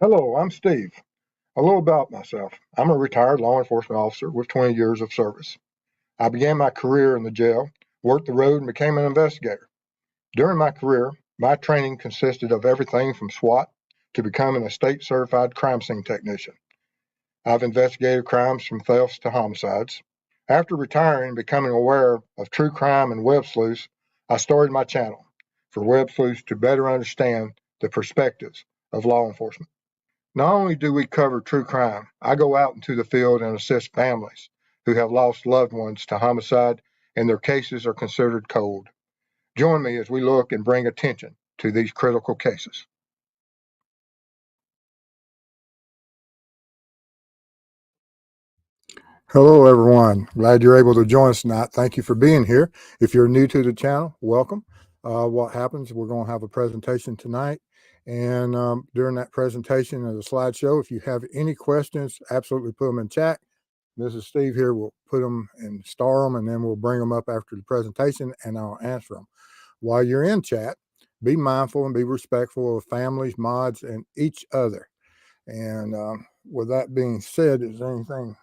Hello, I'm Steve. A little about myself. I'm a retired law enforcement officer with 20 years of service. I began my career in the jail, worked the road, and became an investigator. During my career, my training consisted of everything from SWAT to becoming a state certified crime scene technician. I've investigated crimes from thefts to homicides. After retiring and becoming aware of true crime and web sleuths, I started my channel for web sleuths to better understand the perspectives of law enforcement. Not only do we cover true crime, I go out into the field and assist families who have lost loved ones to homicide and their cases are considered cold. Join me as we look and bring attention to these critical cases. Hello, everyone. Glad you're able to join us tonight. Thank you for being here. If you're new to the channel, welcome. What happens, we're going to have a presentation tonight. And during that presentation and the slideshow, if you have any questions, absolutely put them in chat. Mrs. Steve here will put them and star them, and then we'll bring them up after the presentation and I'll answer them. While you're in chat, be mindful and be respectful of families, mods, and each other. And with that being said, is there anything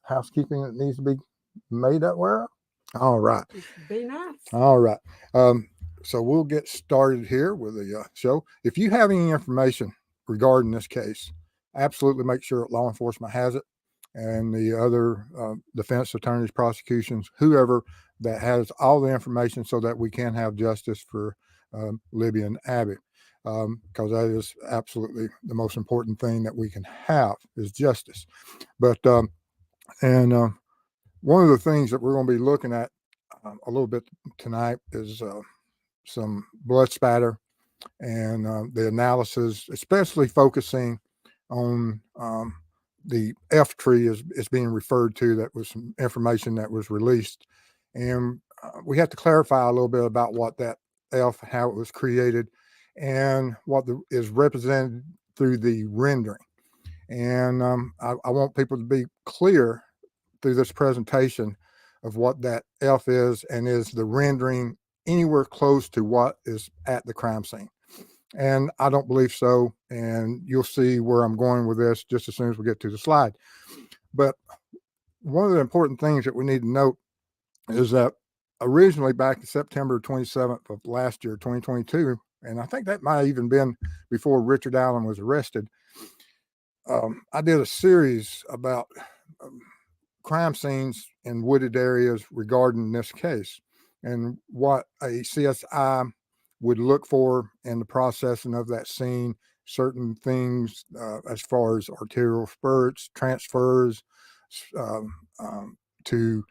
housekeeping that needs to be made aware of? All right. Be nice. All right. So we'll get started here with the show. If you have any information regarding this case, absolutely make sure law enforcement has it, and the other defense attorneys, prosecutions, whoever that has all the information so that we can have justice for Libby and Abby, because that is absolutely the most important thing that we can have is justice. But one of the things that we're going to be looking at a little bit tonight is some blood spatter and the analysis, especially focusing on the F tree is being referred to. That was some information that was released. And we have to clarify a little bit about what that F, how it was created, and what is represented through the rendering. And I want people to be clear through this presentation of what that F is, and is the rendering anywhere close to what is at the crime scene. And I don't believe so. And you'll see where I'm going with this just as soon as we get to the slide. But one of the important things that we need to note is that originally back in September 27th of last year, 2022, and I think that might have even been before Richard Allen was arrested, I did a series about crime scenes in wooded areas regarding this case and what a CSI would look for in the processing of that scene, certain things as far as arterial spurts, transfers, to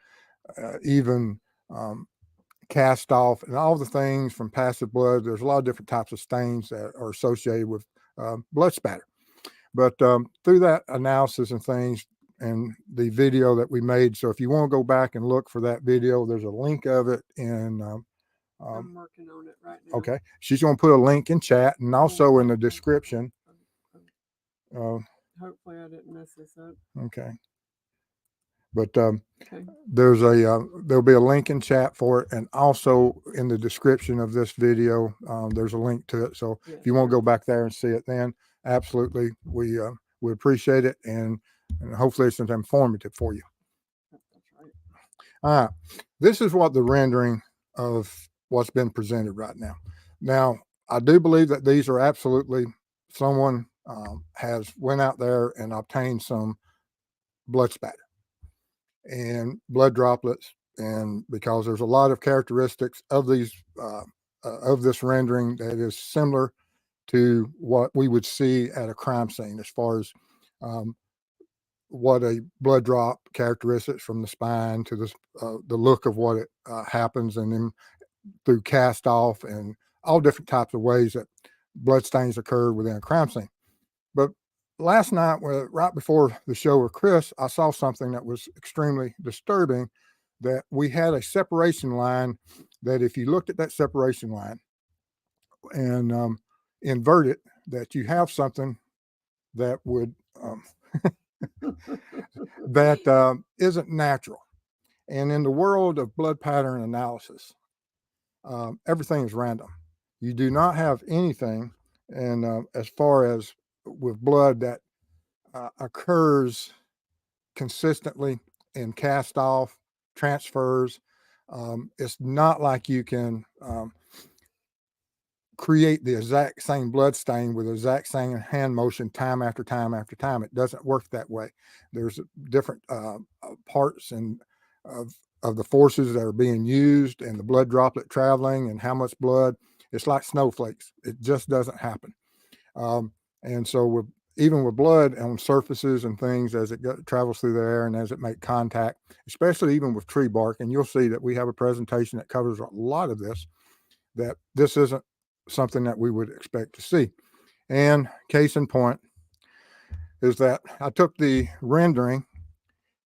even cast off, and all the things from passive blood. There's a lot of different types of stains that are associated with blood spatter. But through that analysis and things, and the video that we made, so if you want to go back and look for that video, there's a link of it in I'm working on it right now. okay, she's going to put a link in chat and also in the description. Hopefully I didn't mess this up. Okay, but there's a there'll be a link in chat for it, and also in the description of this video there's a link to it. So if you want to go back there and see it, then absolutely we appreciate it, and hopefully it's informative for you. That's right. All right, this is what the rendering of what's been presented right now. Now, I do believe that these are absolutely someone has went out there and obtained some blood spatter and blood droplets, and because there's a lot of characteristics of these of this rendering that is similar to what we would see at a crime scene as far as what a blood drop characteristics from the spine to the look of what it happens, and then through cast off and all different types of ways that blood stains occur within a crime scene. But last night, right before the show with Chris, I saw something that was extremely disturbing, that we had a separation line that if you looked at that separation line and invert it, that you have something that would that isn't natural. And in the world of blood pattern analysis, everything is random. You do not have anything, and as far as with blood that occurs consistently in cast off transfers, it's not like you can create the exact same blood stain with the exact same hand motion time after time after time. It doesn't work that way. There's different parts and of the forces that are being used and the blood droplet traveling and how much blood. It's like snowflakes. It just doesn't happen. And so even with blood on surfaces and things as it travels through the air and as it makes contact, especially even with tree bark, and you'll see that we have a presentation that covers a lot of this, that this isn't something that we would expect to see. And case in point is that I took the rendering,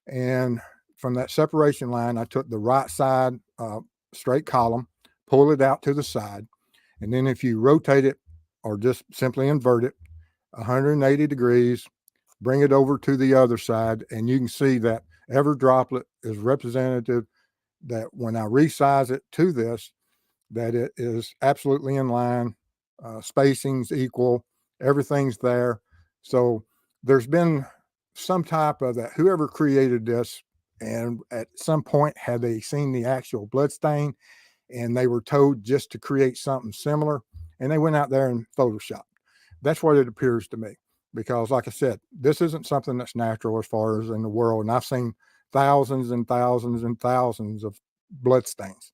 and from that separation line, I took the right side straight column, pull it out to the side, and then if you rotate it or just simply invert it 180 degrees, bring it over to the other side, and you can see that every droplet is representative, that when I resize it to this, that it is absolutely in line, spacing's equal, everything's there. So there's been some type of that, whoever created this, and at some point had they seen the actual blood stain and they were told just to create something similar, and they went out there and photoshopped. That's what it appears to me, because like I said, this isn't something that's natural as far as in the world. And I've seen thousands and thousands and thousands of blood stains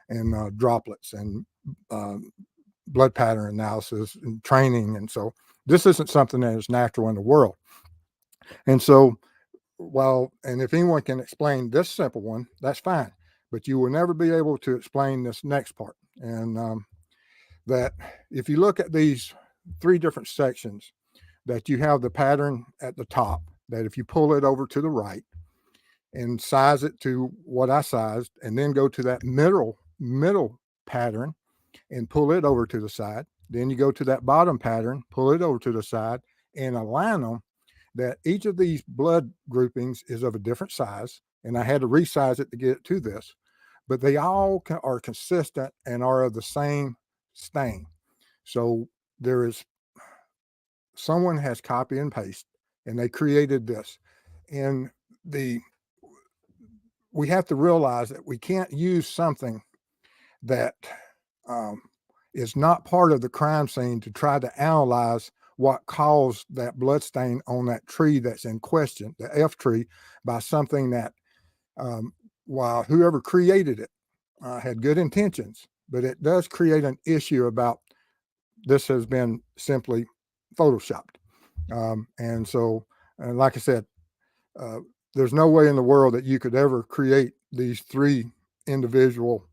and droplets and blood pattern analysis and training. And so this isn't something that is natural in the world. And so and if anyone can explain this simple one, that's fine, but you will never be able to explain this next part. And that if you look at these three different sections, that you have the pattern at the top, that if you pull it over to the right and size it to what I sized, and then go to that middle pattern and pull it over to the side, then you go to that bottom pattern, pull it over to the side and align them, that each of these blood groupings is of a different size. And I had to resize it to get it to this, but they all are consistent and are of the same stain. So there is, someone has copy and paste and they created this. And we have to realize that we can't use something that is not part of the crime scene to try to analyze what caused that blood stain on that tree that's in question, the F tree, by something that, while whoever created it had good intentions, but it does create an issue about this has been simply photoshopped. And so, like I said, there's no way in the world that you could ever create these three individual,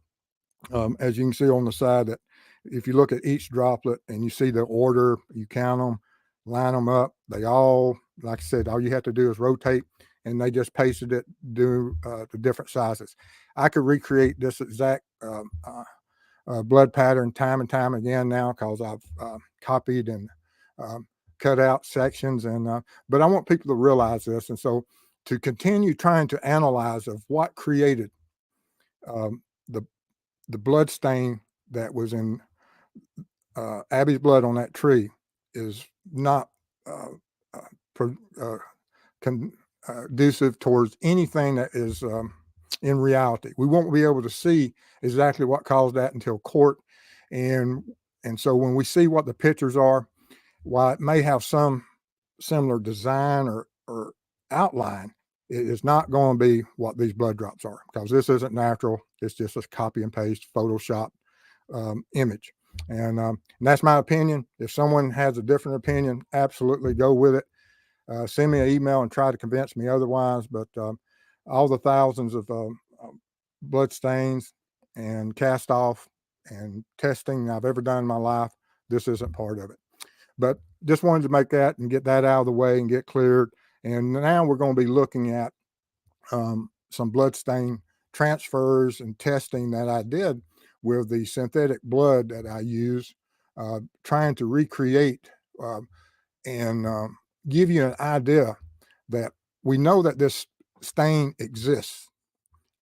as you can see on the side, that if you look at each droplet and you see the order, you count them, line them up, they all, like I said, all you have to do is rotate, and they just pasted it, do the different sizes. I could recreate this exact blood pattern time and time again now, because I've copied and cut out sections, and but I want people to realize this. And so to continue trying to analyze of what created the blood stain that was in Abby's blood on that tree is not conducive towards anything that is in reality. We won't be able to see exactly what caused that until court. And so when we see what the pictures are, while it may have some similar design or outline, it is not going to be what these blood drops are, because this isn't natural. It's just a copy and paste Photoshop image. And that's my opinion. If someone has a different opinion, absolutely go with it. Send me an email and try to convince me otherwise. But all the thousands of blood stains and cast off and testing I've ever done in my life, this isn't part of it. But just wanted to make that and get that out of the way and get cleared. And now we're going to be looking at some blood stain transfers and testing that I did with the synthetic blood that I use, trying to recreate and give you an idea that we know that this stain exists.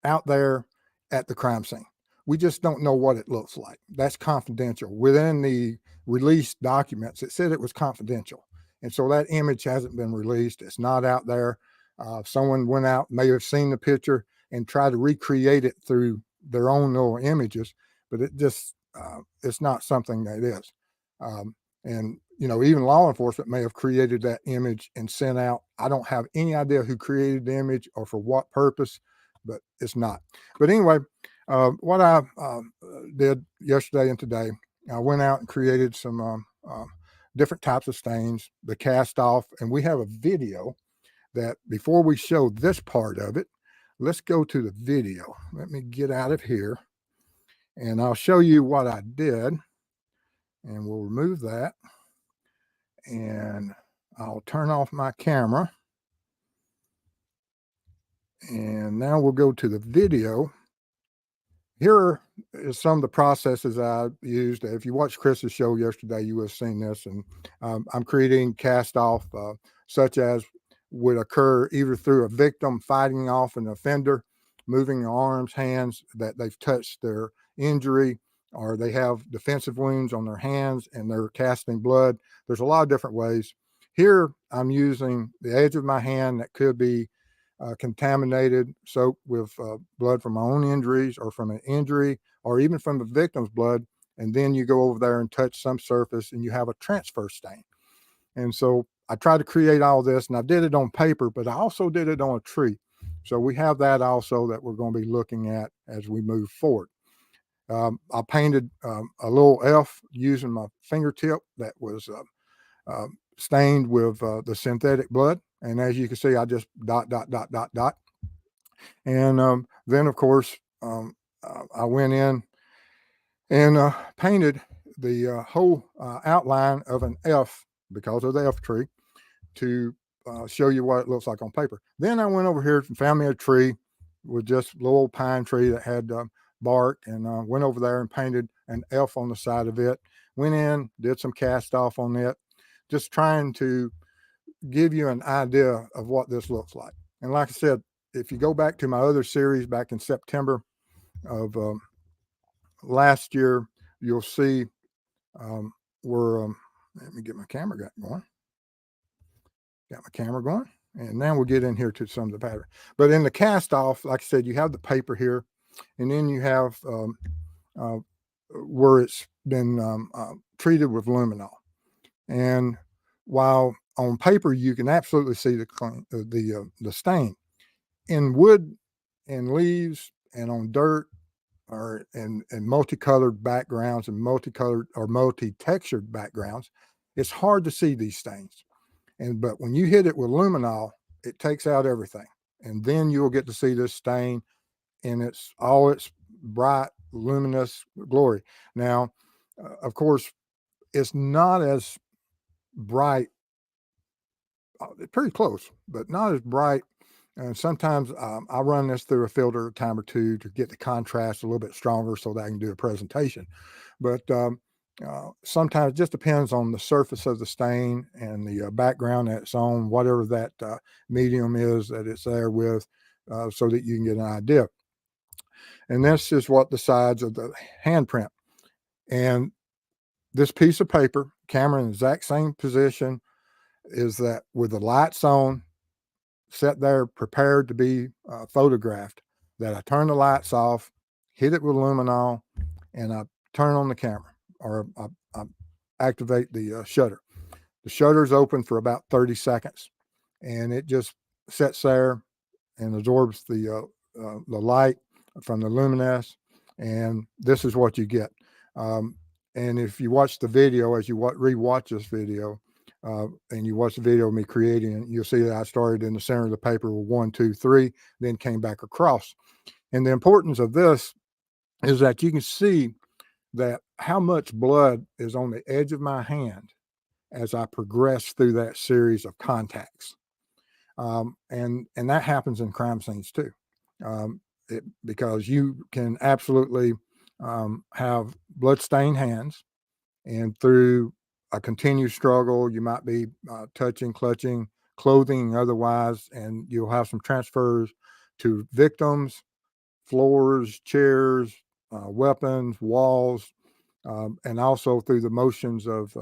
out there at the crime scene. We just don't know what it looks like. That's confidential. Within the released documents, it said it was confidential. And so that image hasn't been released. It's not out there. Someone went out, may have seen the picture and tried to recreate it through their own little images, but it just, it's not something that is. And, you know, even law enforcement may have created that image and sent out. I don't have any idea who created the image or for what purpose, but it's not. But anyway, what I did yesterday and today, I went out and created some different types of stains, the cast off, and we have a video that before we show this part of it, let's go to the video. Let me get out of here and I'll show you what I did, and we'll remove that and I'll turn off my camera. And now we'll go to the video. Here is some of the processes I used. If you watched Chris's show yesterday, you would have seen this. And I'm creating cast off such as would occur either through a victim fighting off an offender, moving their arms, hands, that they've touched their injury, or they have defensive wounds on their hands and they're casting blood. There's a lot of different ways. Here, I'm using the edge of my hand that could be contaminated, soaked with blood from my own injuries or from an injury or even from the victim's blood. And then you go over there and touch some surface and you have a transfer stain. And so I tried to create all this, and I did it on paper, but I also did it on a tree. So we have that also that we're going to be looking at as we move forward. I painted a little F using my fingertip that was stained with the synthetic blood. And as you can see, I just dot. And then, of course, I went in and painted the whole outline of an F because of the F tree to show you what it looks like on paper. Then I went over here and found me a tree with just a little pine tree that had bark, and went over there and painted an F on the side of it. Went in, did some cast off on it, just trying to give you an idea of what this looks like. And like I said, if you go back to my other series back in September of last year, you'll see where, let me get my camera going. Got my camera going. And now we'll get in here to some of the pattern. But in the cast off, like I said, you have the paper here, and then you have where it's been treated with luminol. And while on paper you can absolutely see the stain, in wood and leaves and on dirt or in multicolored backgrounds and multicolored or multi-textured backgrounds, it's hard to see these stains. But when you hit it with luminol, it takes out everything, and then you'll get to see this stain in its bright, luminous glory. Now, of course, it's not as bright, pretty close, but not as bright. And sometimes I run this through a filter a time or two to get the contrast a little bit stronger so that I can do a presentation. But sometimes it just depends on the surface of the stain and the background that it's on, whatever that medium is that it's there with, so that you can get an idea. And this is what the sides of the handprint. And this piece of paper, camera in the exact same position, is that with the lights on, set there, prepared to be photographed, that I turn the lights off, hit it with luminol, and I turn on the camera, or I activate the shutter. The shutter is open for about 30 seconds, and it just sits there and absorbs the light from the luminance, and this is what you get. And if you watch the video, as you re-watch this video, and you watch the video of me creating it, you'll see that I started in the center of the paper with 1, 2, 3, then came back across. And the importance of this is that you can see that how much blood is on the edge of my hand as I progress through that series of contacts. And that happens in crime scenes too, because you can absolutely have blood-stained hands, and through a continued struggle, you might be touching, clutching, clothing, otherwise, and you'll have some transfers to victims, floors, chairs, weapons, walls, and also through the motions of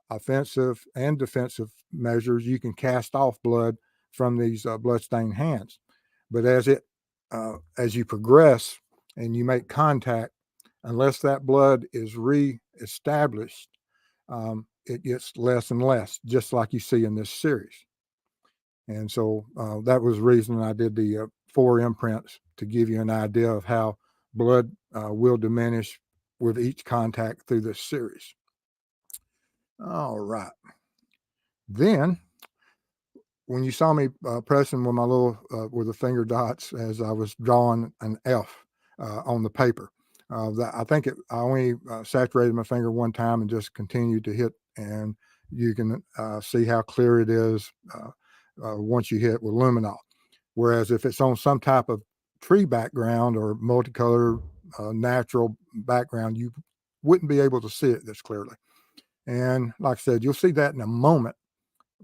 offensive and defensive measures, you can cast off blood from these bloodstained hands. But as you progress and you make contact, unless that blood is re-established, it gets less and less, just like you see in this series. And so that was the reason I did the 4 imprints, to give you an idea of how blood will diminish with each contact through this series. All right. Then, when you saw me pressing with my little with the finger dots as I was drawing an F on the paper, I think I only saturated my finger one time and just continued to hit, and you can see how clear it is once you hit with luminol. Whereas if it's on some type of tree background or multicolor natural background, you wouldn't be able to see it this clearly. And like I said, you'll see that in a moment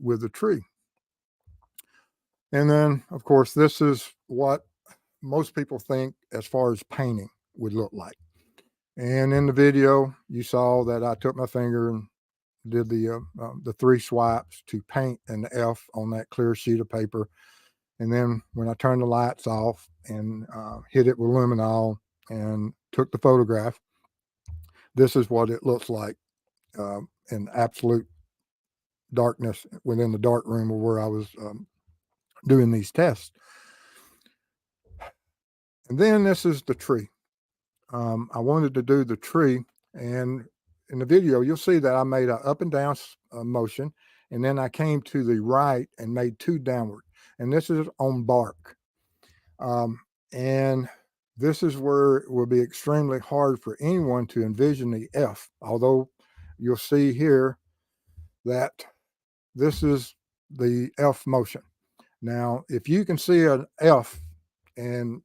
with the tree. And then, of course, this is what most people think as far as painting would look like. And in the video, you saw that I took my finger and did the 3 swipes to paint an F on that clear sheet of paper. And then when I turned the lights off and hit it with luminol and took the photograph, this is what it looks like in absolute darkness within the dark room where I was doing these tests. And then this is the tree. I wanted to do the tree, and in the video, you'll see that I made an up and down motion, and then I came to the right and made 2 downward. And this is on bark. And this is where it will be extremely hard for anyone to envision the F, although you'll see here that this is the F motion. Now, if you can see an F and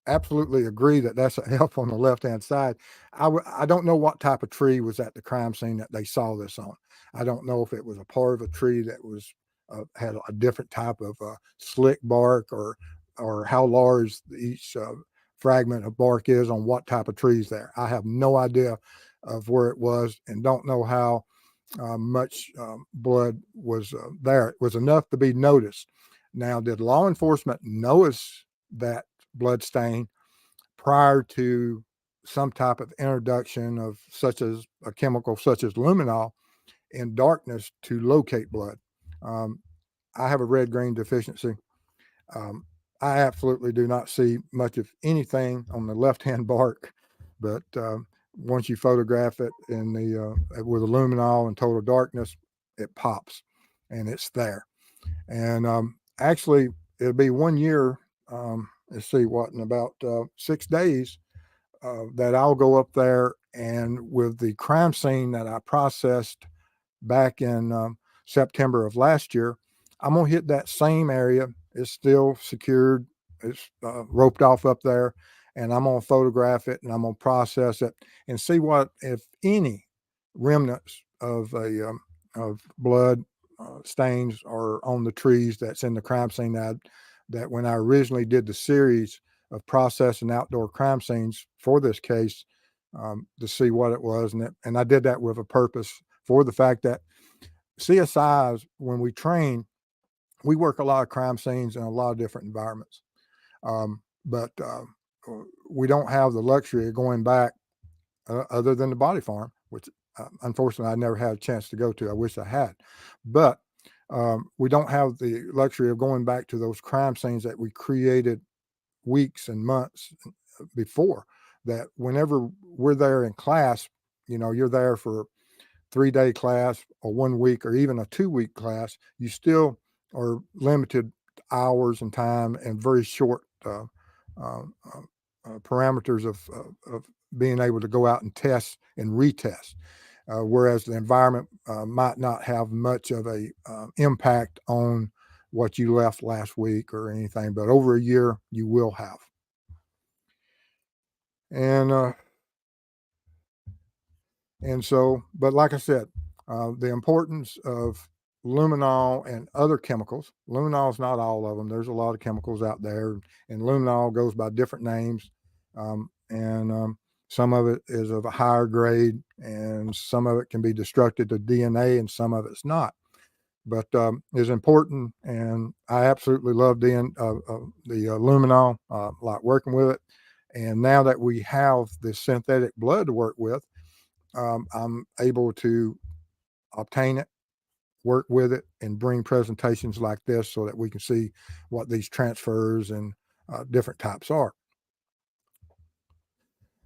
absolutely agree that that's an F on the left-hand side, I don't know what type of tree was at the crime scene that they saw this on. I don't know if it was a part of a tree that was had a different type of slick bark, or how large each fragment of bark is on what type of trees there. I have no idea of where it was, and don't know how much blood was there. It was enough to be noticed. Now, did law enforcement notice that blood stain prior to some type of introduction of such as a chemical such as luminol in darkness to locate blood? I have a red-green deficiency. I absolutely do not see much of anything on the left-hand bark, but once you photograph it in the with a luminol and total darkness, it pops, and it's there. And actually, it'll be 1 year. Let's see, what, in about 6 days, that I'll go up there, and with the crime scene that I processed back in September of last year, I'm gonna hit that same area. It's still secured. It's roped off up there, and I'm gonna photograph it, and I'm gonna process it and see what, if any, remnants of of blood stains are on the trees that's in the crime scene. That when I originally did the series of processing outdoor crime scenes for this case, to see what it was, and I did that with a purpose, for the fact that CSIs, when we train, we work a lot of crime scenes in a lot of different environments. But we don't have the luxury of going back other than the body farm, which unfortunately I never had a chance to go to. I wish I had. But we don't have the luxury of going back to those crime scenes that we created weeks and months before. That whenever we're there in class, you're there for 3-day class or 1 week or even a 2-week class, you still are limited hours and time and very short parameters of being able to go out and test and retest. Whereas the environment might not have much of a impact on what you left last week or anything, but over a year you will have. And so, but like I said, the importance of luminol and other chemicals. Luminol is not all of them. There's a lot of chemicals out there, and luminol goes by different names. And some of it is of a higher grade, and some of it can be destructive to DNA, and some of it's not. But it's important, and I absolutely love the luminol, like working with it. And now that we have this synthetic blood to work with, I'm able to obtain it, work with it, and bring presentations like this so that we can see what these transfers and different types are.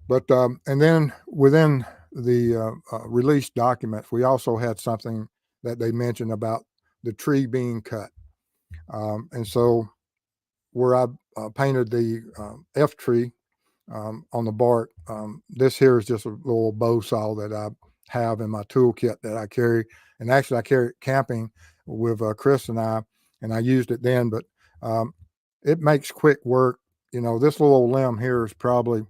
But and then within the release documents, we also had something that they mentioned about the tree being cut. And so where I painted the F tree on the bark, this here is just a little bow saw that I have in my toolkit that I carry. And actually I carry it camping with Chris and I used it then, but it makes quick work. This little limb here is probably,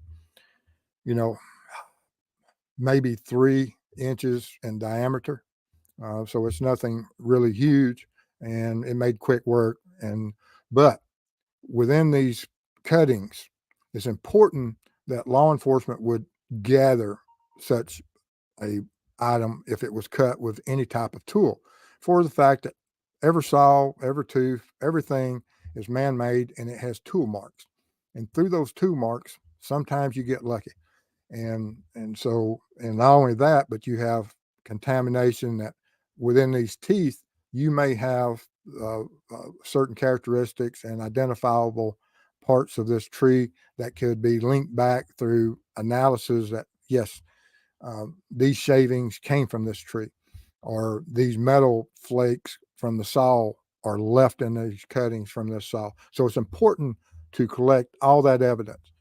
maybe 3 inches in diameter. So it's nothing really huge, and it made quick work. But within these cuttings, it's important that law enforcement would gather such a item if it was cut with any type of tool, for the fact that every saw, every tooth, everything is man-made, and it has tool marks. And through those tool marks, sometimes you get lucky. So not only that, but you have contamination that within these teeth, you may have certain characteristics and identifiable parts of this tree that could be linked back through analysis that, yes, these shavings came from this tree, or these metal flakes from the saw are left in these cuttings from this saw. So it's important to collect all that evidence.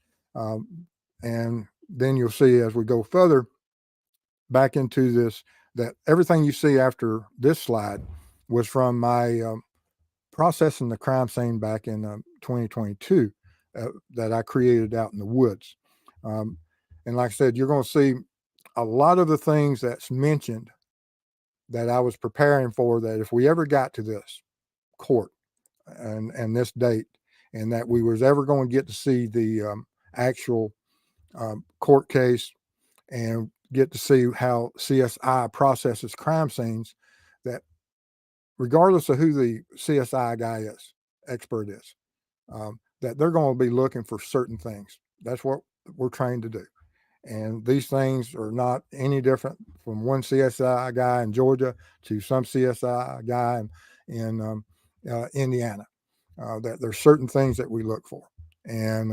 And then you'll see as we go further back into this, that everything you see after this slide was from my processing the crime scene back in 2022 that I created out in the woods. And like I said, you're going to see a lot of the things that's mentioned that I was preparing for, that if we ever got to this court and this date, and that we was ever going to get to see the actual court case and get to see how CSI processes crime scenes, that regardless of who the CSI guy is, expert is, that they're going to be looking for certain things. That's what we're trained to do. And these things are not any different from one CSI guy in Georgia to some CSI guy in Indiana. That there's certain things that we look for, and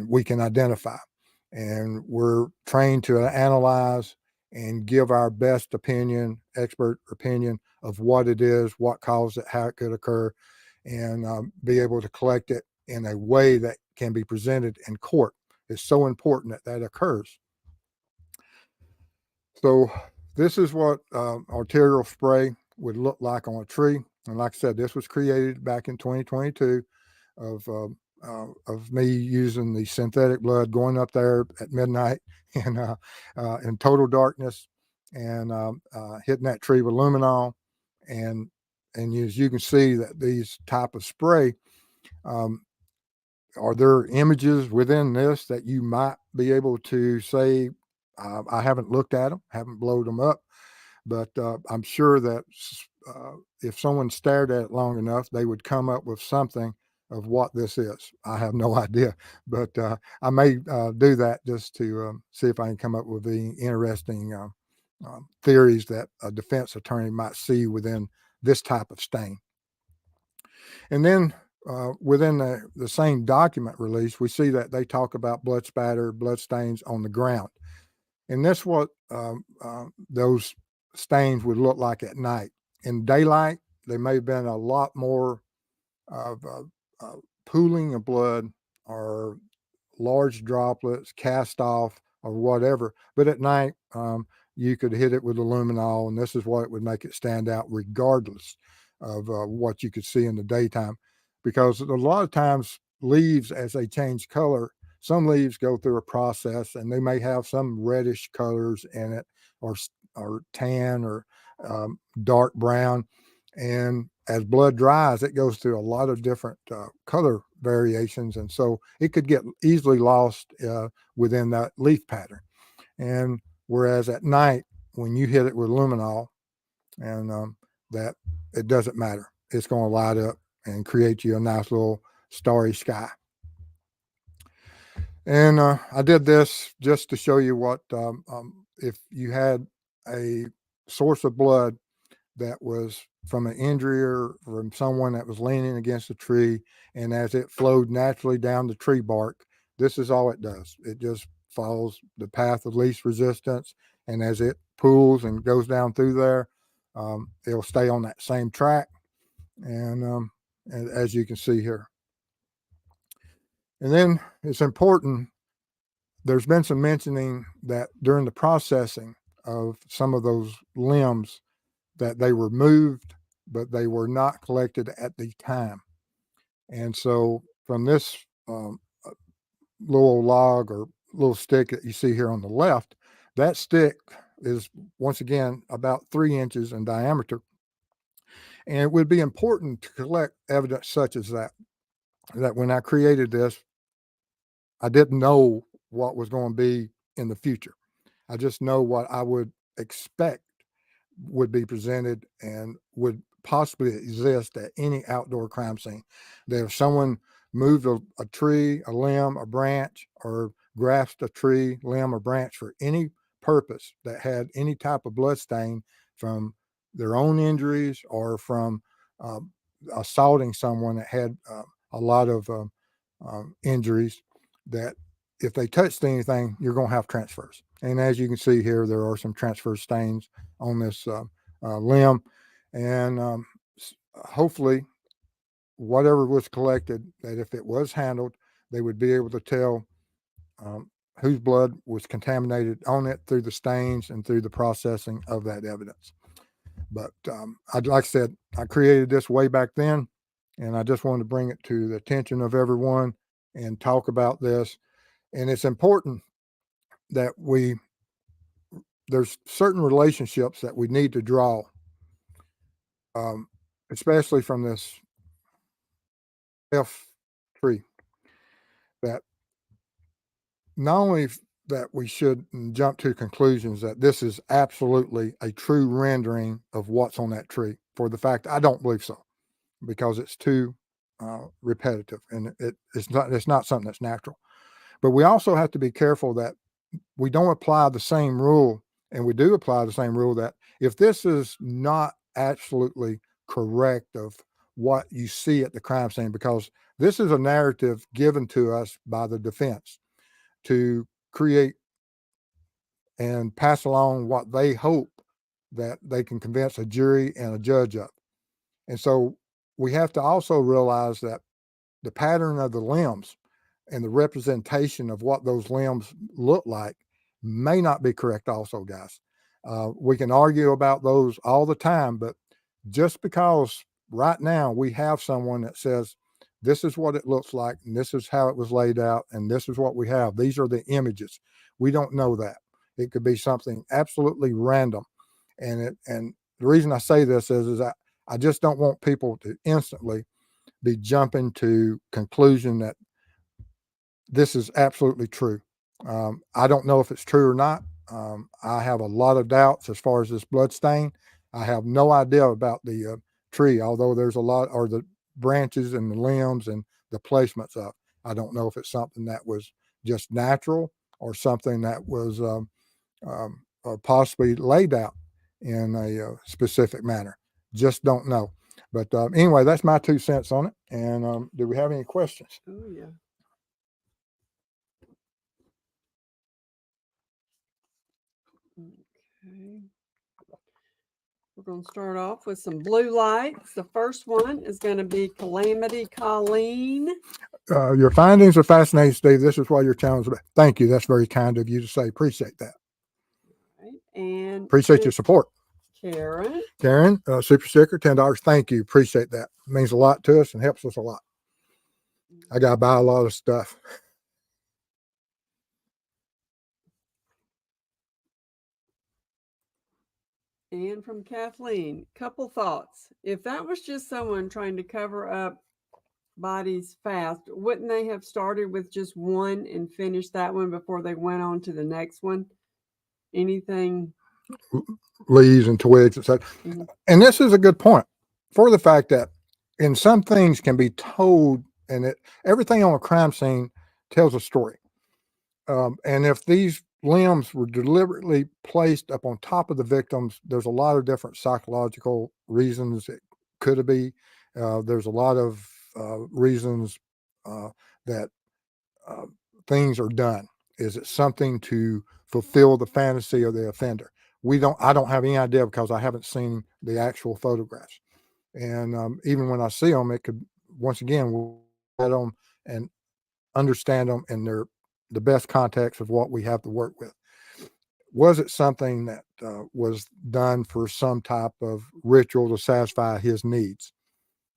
we can identify, and we're trained to analyze and give our best opinion, expert opinion of what it is, what caused it, how it could occur, and be able to collect it in a way that can be presented in court. It's so important that that occurs. So this is what arterial spray would look like on a tree. And like I said, this was created back in 2022 of me using the synthetic blood, going up there at midnight and in total darkness, and hitting that tree with luminol. And as you can see, that these type of spray, are there images within this that you might be able to say, I haven't looked at them, haven't blown them up, but I'm sure that if someone stared at it long enough, they would come up with something of what this is. I have no idea, but I may do that just to see if I can come up with the interesting theories that a defense attorney might see within this type of stain. And then within the same document release, we see that they talk about blood spatter, blood stains on the ground. And that's what those stains would look like at night. In daylight, there may have been a lot more of pooling of blood or large droplets, cast off, or whatever. But at night, you could hit it with luminol, and this is what would make it stand out regardless of what you could see in the daytime. Because a lot of times leaves, as they change color, some leaves go through a process and they may have some reddish colors in it, or tan, or dark brown. And as blood dries, it goes through a lot of different color variations. And so it could get easily lost within that leaf pattern. And whereas at night, when you hit it with luminol, and that it doesn't matter, it's going to light up and create you a nice little starry sky. And I did this just to show you what if you had a source of blood that was from an injury or from someone that was leaning against a tree, and as it flowed naturally down the tree bark, this is all it does. It just follows the path of least resistance, and as it pools and goes down through there, it'll stay on that same track, and as you can see here. And then it's important, there's been some mentioning that during the processing of some of those limbs that they were moved, but they were not collected at the time. And so from this little log or little stick that you see here on the left, that stick is once again about 3 inches in diameter. And it would be important to collect evidence such as that when I created this, I didn't know what was going to be in the future. I just know what I would expect would be presented and would possibly exist at any outdoor crime scene. That if someone moved a tree, a limb, a branch, or grasped a tree, limb, or branch for any purpose that had any type of blood stain from their own injuries or from assaulting someone that had a lot of injuries, that if they touched anything, you're going to have transfers. And as you can see here, there are some transfer stains on this limb. And hopefully, whatever was collected, that if it was handled, they would be able to tell whose blood was contaminated on it through the stains and through the processing of that evidence. But like I said, I created this way back then, and I just wanted to bring it to the attention of everyone and talk about this. And it's important that there's certain relationships that we need to draw, especially from this F3, that not only that we should jump to conclusions that this is absolutely a true rendering of what's on that tree. For the fact, I don't believe so, because it's too repetitive, and it's not something that's natural. But we also have to be careful that we don't apply the same rule, and we do apply the same rule, that if this is not absolutely correct of what you see at the crime scene, because this is a narrative given to us by the defense to create and pass along what they hope that they can convince a jury and a judge of. And so we have to also realize that the pattern of the limbs and the representation of what those limbs look like may not be correct also, guys. We can argue about those all the time, but just because right now we have someone that says, this is what it looks like, and this is how it was laid out, and this is what we have, these are the images, we don't know that. It could be something absolutely random. And the reason I say this is I just don't want people to instantly be jumping to conclusion that this is absolutely true. I don't know if it's true or not. I have a lot of doubts as far as this blood stain. I have no idea about the tree, although there's a lot, or the branches and the limbs and the placements of. I don't know if it's something that was just natural or something that was possibly laid out in a specific manner. Just don't know. But anyway, that's my 2 cents on it. And do we have any questions? Oh, yeah. Okay. We're going to start off with some blue lights. The first one is going to be Calamity Colleen. Your findings are fascinating, Steve. This is why your channel is about. Thank you. That's very kind of you to say. Appreciate that. Right. And appreciate your support. Karen, super sticker, $10. Thank you. Appreciate that. It means a lot to us and helps us a lot. I got to buy a lot of stuff. And from Kathleen, couple thoughts. If that was just someone trying to cover up bodies fast, wouldn't they have started with just one and finished that one before they went on to the next one? Anything? Leaves and twigs, etc. Mhm. And this is a good point for the fact that in some things can be told, and everything on a crime scene tells a story. And if these limbs were deliberately placed up on top of the victims, there's a lot of different psychological reasons it could be. There's a lot of reasons that uh, things are done. Is it something to fulfill the fantasy of the offender? I don't have any idea because I haven't seen the actual photographs. And even when I see them, it could, once again, we'll look at them and understand them in the best context of what we have to work with. Was it something that was done for some type of ritual to satisfy his needs?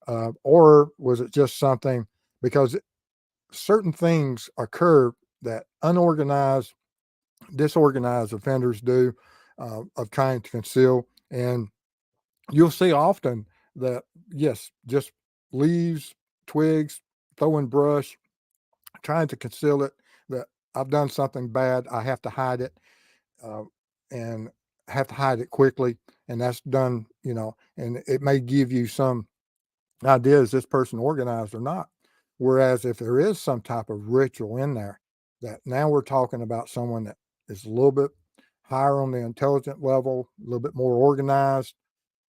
Or was it just something because certain things occur that unorganized, disorganized offenders do of trying to conceal? And you'll see often that, yes, just leaves, twigs, throwing brush, trying to conceal it, that I've done something bad, I have to hide it, uh, and have to hide it quickly. And that's done, and it may give you some idea, is this person organized or not? Whereas if there is some type of ritual in there, that now we're talking about someone that is a little bit higher on the intelligent level, a little bit more organized,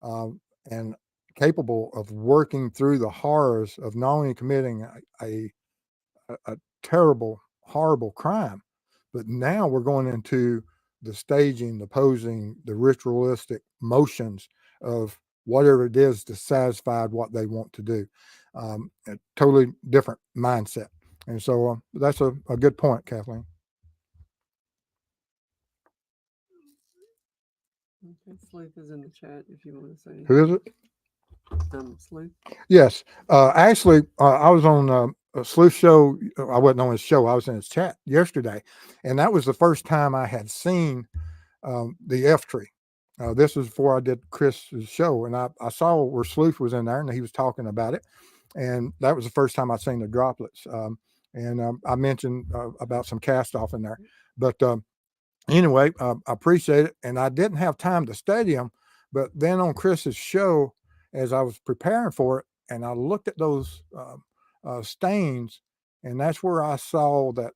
and capable of working through the horrors of not only committing a terrible, horrible crime, but now we're going into the staging, the posing, the ritualistic motions of whatever it is to satisfy what they want to do. A totally different mindset. And so that's a good point, Kathleen. Okay, Sleuth is in the chat if you want to say Who anything. is it? Sleuth. Yes. Actually, I was on a sleuth show. I wasn't on his show. I was in his chat yesterday. And that was the first time I had seen the F tree. This was before I did Chris's show. And I saw where Sleuth was in there and he was talking about it. And that was the first time I'd seen the droplets. And I mentioned about some cast off in there. But anyway, I appreciate it. And I didn't have time to study them. But then on Chris's show, as I was preparing for it, and I looked at those stains, and that's where I saw that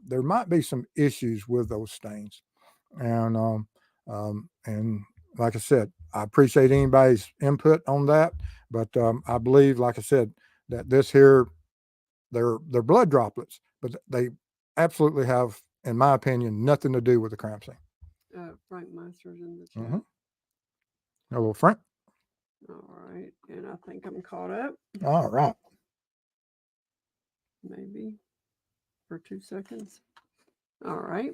there might be some issues with those stains. And like I said, I appreciate anybody's input on that. But I believe, like I said, that this here, they're blood droplets, but they absolutely have, in my opinion, nothing to do with the crime scene. Frank Meister's in the chat. Mm-hmm. Hello, Frank. All right. And I think I'm caught up. All right. Maybe for 2 seconds. All right.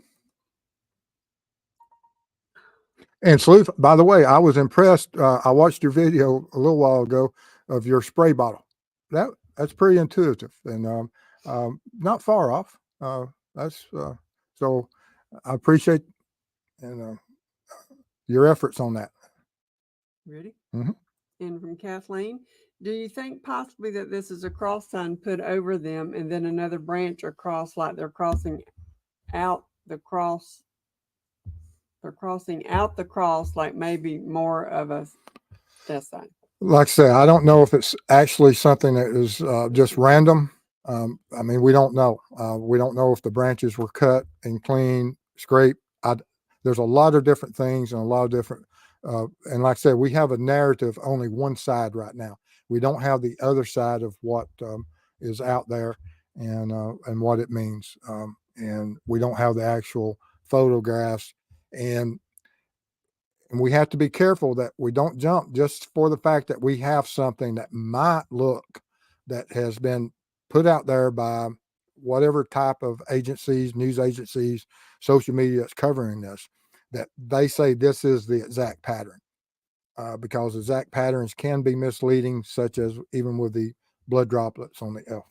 And Sleuth, by the way, I was impressed. I watched your video a little while ago of your spray bottle. That's pretty intuitive and not far off. That's so I appreciate and your efforts on that. Ready? Mm-hmm. And from Kathleen, do you think possibly that this is a cross sign put over them and then another branch or cross, like they're crossing out the cross? They're crossing out the cross, like maybe more of a death sign. Like I say, I don't know if it's actually something that is just random. I mean, we don't know. We don't know if the branches were cut and cleaned, scraped. There's a lot of different things and a lot of different. And like I said, we have a narrative only one side right now. We don't have the other side of what is out there and what it means. And we don't have the actual photographs. And we have to be careful that we don't jump just for the fact that we have something that might look that has been put out there by whatever type of agencies, news agencies, social media that's covering this, that they say this is the exact pattern. Because exact patterns can be misleading, such as even with the blood droplets on the F.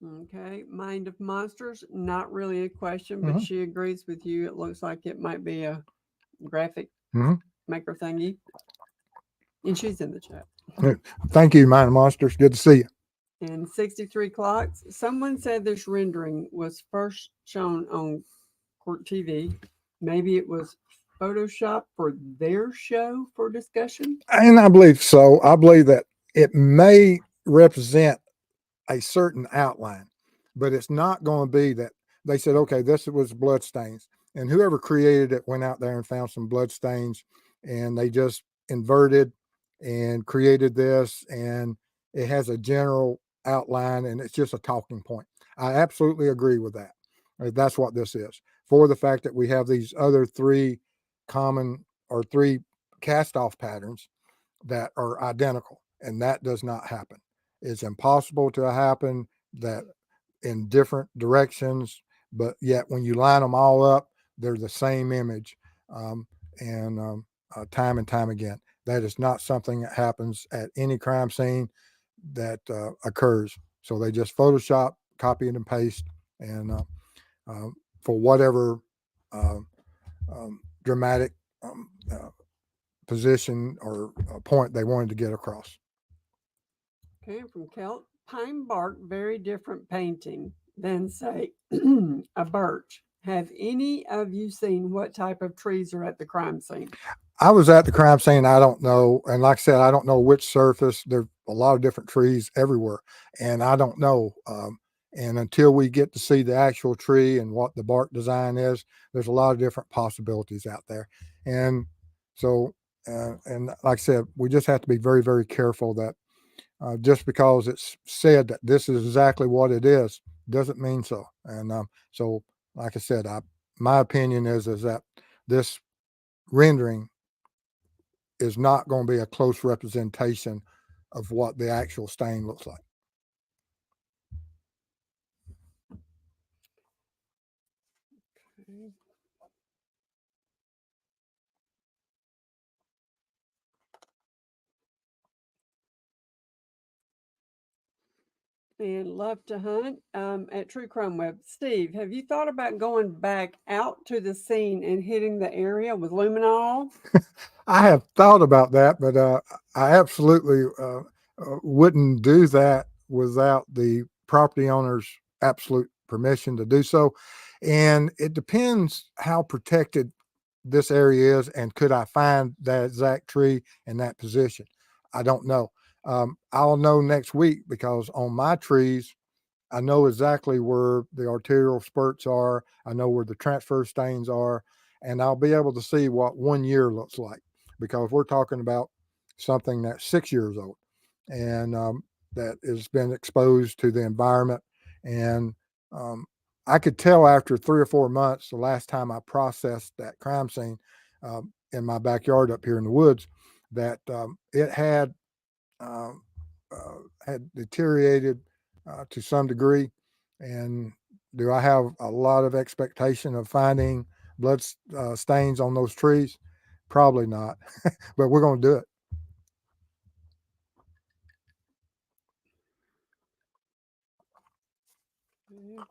Okay. Mind of Monsters, not really a question, but she agrees with you. It looks like it might be a graphic Mhm. maker thingy. And she's in the chat. Thank you, Minor Monsters. Good to see you. And 63 clocks. Someone said this rendering was first shown on Court TV. Maybe it was Photoshop for their show for discussion. And I believe so. I believe that it may represent a certain outline, but it's not going to be that they said, okay, this was blood stains. And whoever created it went out there and found some blood stains and they just inverted and created this. And it has a general outline and it's just a talking point. I absolutely agree with that. That's what this is, for the fact that we have these other three common or three cast off patterns that are identical, and that does not happen. It's impossible to happen that in different directions, but yet when you line them all up, they're the same image. Um, and time and time again, that is not something that happens at any crime scene that occurs. So they just Photoshop, copy it and paste, and for whatever uh, dramatic position or point they wanted to get across. Okay, from Kelt. Pine bark, very different painting than, say, a birch. Have any of you seen what type of trees are at the crime scene? I was at the crime scene. I don't know. And like I said, I don't know which surface. There's a lot of different trees everywhere. And I don't know. And until we get to see the actual tree and what the bark design is, there's a lot of different possibilities out there. And so, and like I said, we just have to be very, very careful that just because it's said that this is exactly what it is, doesn't mean so. And so, like I said, my opinion is that this rendering is not going to be a close representation of what the actual stain looks like. Okay. And love to hunt at True Crime Web. Steve, have you thought about going back out to the scene and hitting the area with luminol? I have thought about that, but I absolutely wouldn't do that without the property owner's absolute permission to do so. And it depends how protected this area is and could I find that exact tree in that position. I don't know. I'll know next week because on my trees, I know exactly where the arterial spurts are. I know where the transfer stains are, and I'll be able to see what 1 year looks like because we're talking about something that's 6 years old and that has been exposed to the environment. And um, I could tell after 3 or 4 months, the last time I processed that crime scene in my backyard up here in the woods, that it um, had deteriorated to some degree. And do I have a lot of expectation of finding blood stains on those trees? Probably not, but we're going to do it. Okay.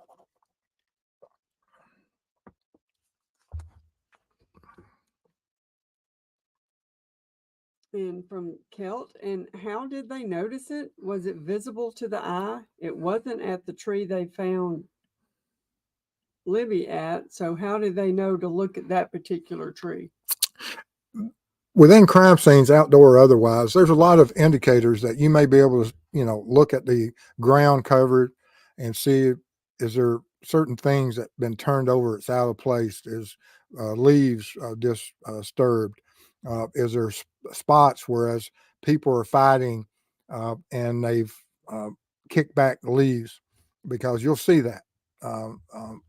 And from Kelt, and how did they notice it? Was it visible to the eye? It wasn't at the tree they found Libby at. So how did they know to look at that particular tree? Within crime scenes, outdoor or otherwise, there's a lot of indicators that you may be able to, look at the ground covered and see is there certain things that been turned over, it's out of place, is leaves disturbed, is there spots whereas people are fighting and they've uh, kicked back the leaves because you'll see that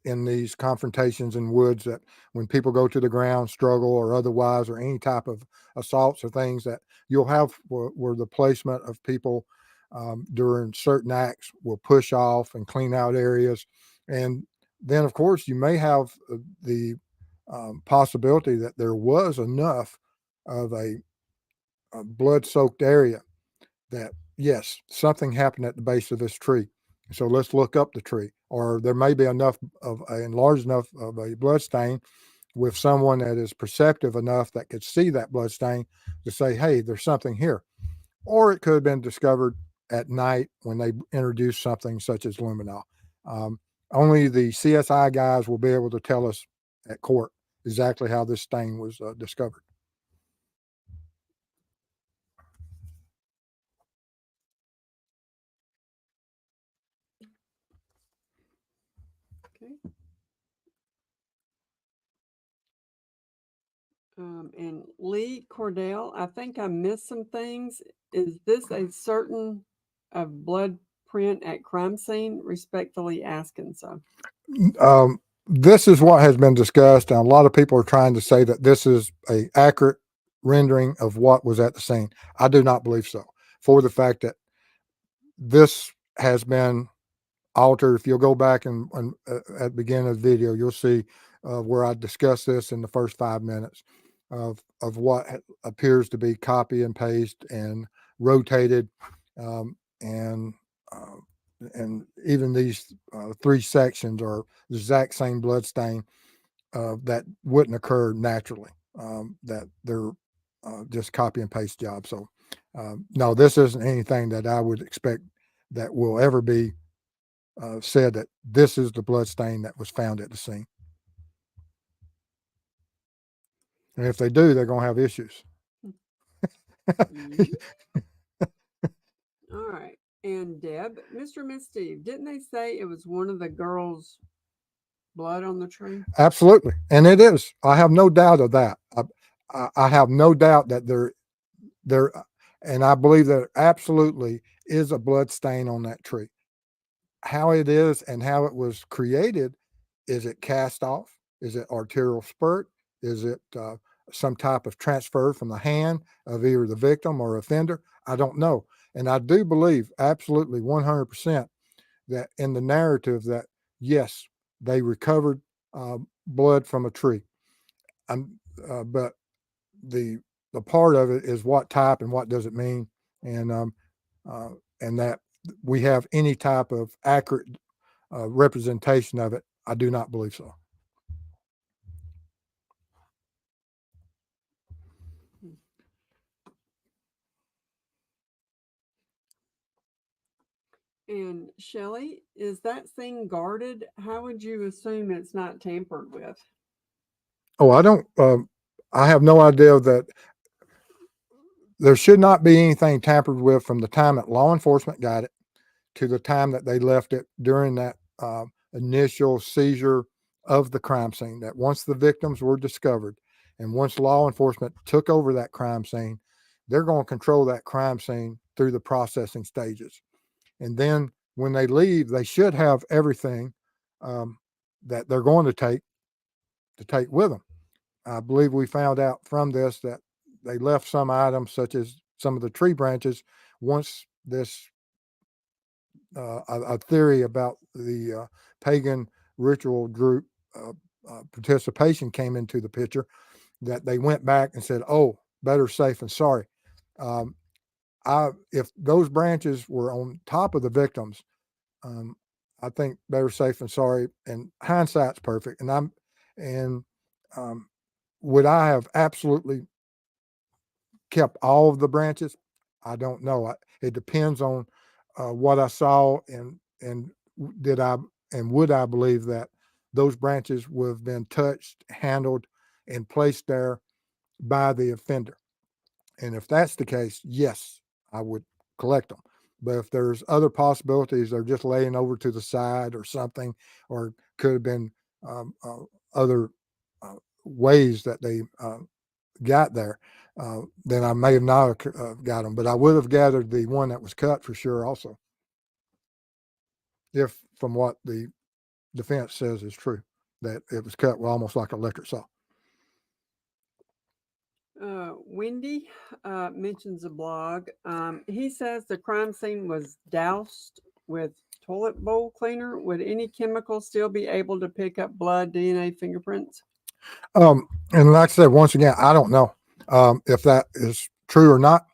in these confrontations in woods that when people go to the ground, struggle or otherwise, or any type of assaults or things that you'll have where the placement of people during certain acts will push off and clean out areas. And then, of course, you may have the possibility that there was enough of a blood soaked area that, yes, something happened at the base of this tree. So let's look up the tree. Or there may be enough of a large enough of a blood stain with someone that is perceptive enough that could see that blood stain to say, hey, there's something here. Or it could have been discovered at night when they introduced something such as luminol. Um, Only the CSI guys will be able to tell us at court exactly how this stain was discovered. Okay. And Lee Cordell, I think I missed some things. Is this a certain of blood print at crime scene? Respectfully asking so. This is what has been discussed, and a lot of people are trying to say that this is a accurate rendering of what was at the scene. I do not believe so, for the fact that this has been altered. If you'll go back and at the beginning of the video, you'll see where I discussed this in the first 5 minutes of what appears to be copy and paste and rotated, um, and uh, and even these 3 sections are the exact same blood stain that wouldn't occur naturally. That they're just copy and paste jobs. So no, this isn't anything that I would expect that will ever be said that this is the blood stain that was found at the scene. And if they do, they're going to have issues. All right. And Deb, Mr. and Miss Steve, didn't they say it was one of the girls' blood on the tree? Absolutely. And it is. I have no doubt of that. I have no doubt that there, and I believe there absolutely is a blood stain on that tree. How it is and how it was created, is it cast off? Is it arterial spurt? Is it some type of transfer from the hand of either the victim or offender? I don't know. And I do believe absolutely 100% that in the narrative that, yes, they recovered blood from a tree. But the part of it is what type and what does it mean, and that we have any type of accurate representation of it. I do not believe so. And Shelley, is that thing guarded? How would you assume it's not tampered with? Oh, I don't. I have no idea that there should not be anything tampered with from the time that law enforcement got it to the time that they left it during that initial seizure of the crime scene. That once the victims were discovered and once law enforcement took over that crime scene, they're going to control that crime scene through the processing stages. And then when they leave, they should have everything that they're going to take with them. I believe we found out from this that they left some items, such as some of the tree branches, once this a theory about the pagan ritual group participation came into the picture, that they went back and said, "Oh, better safe than sorry." Um, if those branches were on top of the victims, I think better safe than sorry. And hindsight's perfect. And um, would I have absolutely kept all of the branches? I don't know. It depends on what I saw, and did I and would I believe that those branches would have been touched, handled, and placed there by the offender. And if that's the case, yes, I would collect them. But if there's other possibilities, they're just laying over to the side or something, or could have been other ways that they got there, then I may have not got them. But I would have gathered the one that was cut for sure also, if from what the defense says is true, that it was cut with almost like an electric saw. Wendy mentions a blog. He says the crime scene was doused with toilet bowl cleaner. Would any chemical still be able to pick up blood, DNA, fingerprints? And like I said, once again, I don't know if that is true or not.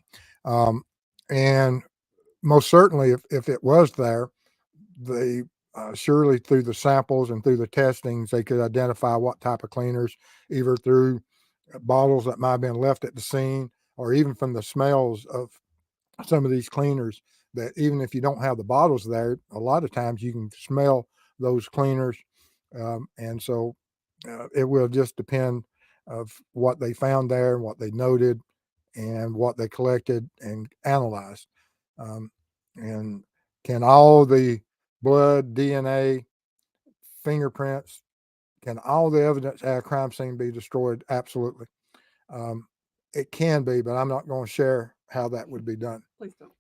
And most certainly, if it was there, the surely through the samples and through the testings, they could identify what type of cleaners, either through bottles that might have been left at the scene, or even from the smells of some of these cleaners, that even if you don't have the bottles there, a lot of times you can smell those cleaners. And so it will just depend of what they found there and what they noted and what they collected and analyzed. Um, and can all the blood, DNA, fingerprints, can all the evidence at a crime scene be destroyed? Absolutely. Um, it can be, but I'm not going to share how that would be done. Please don't.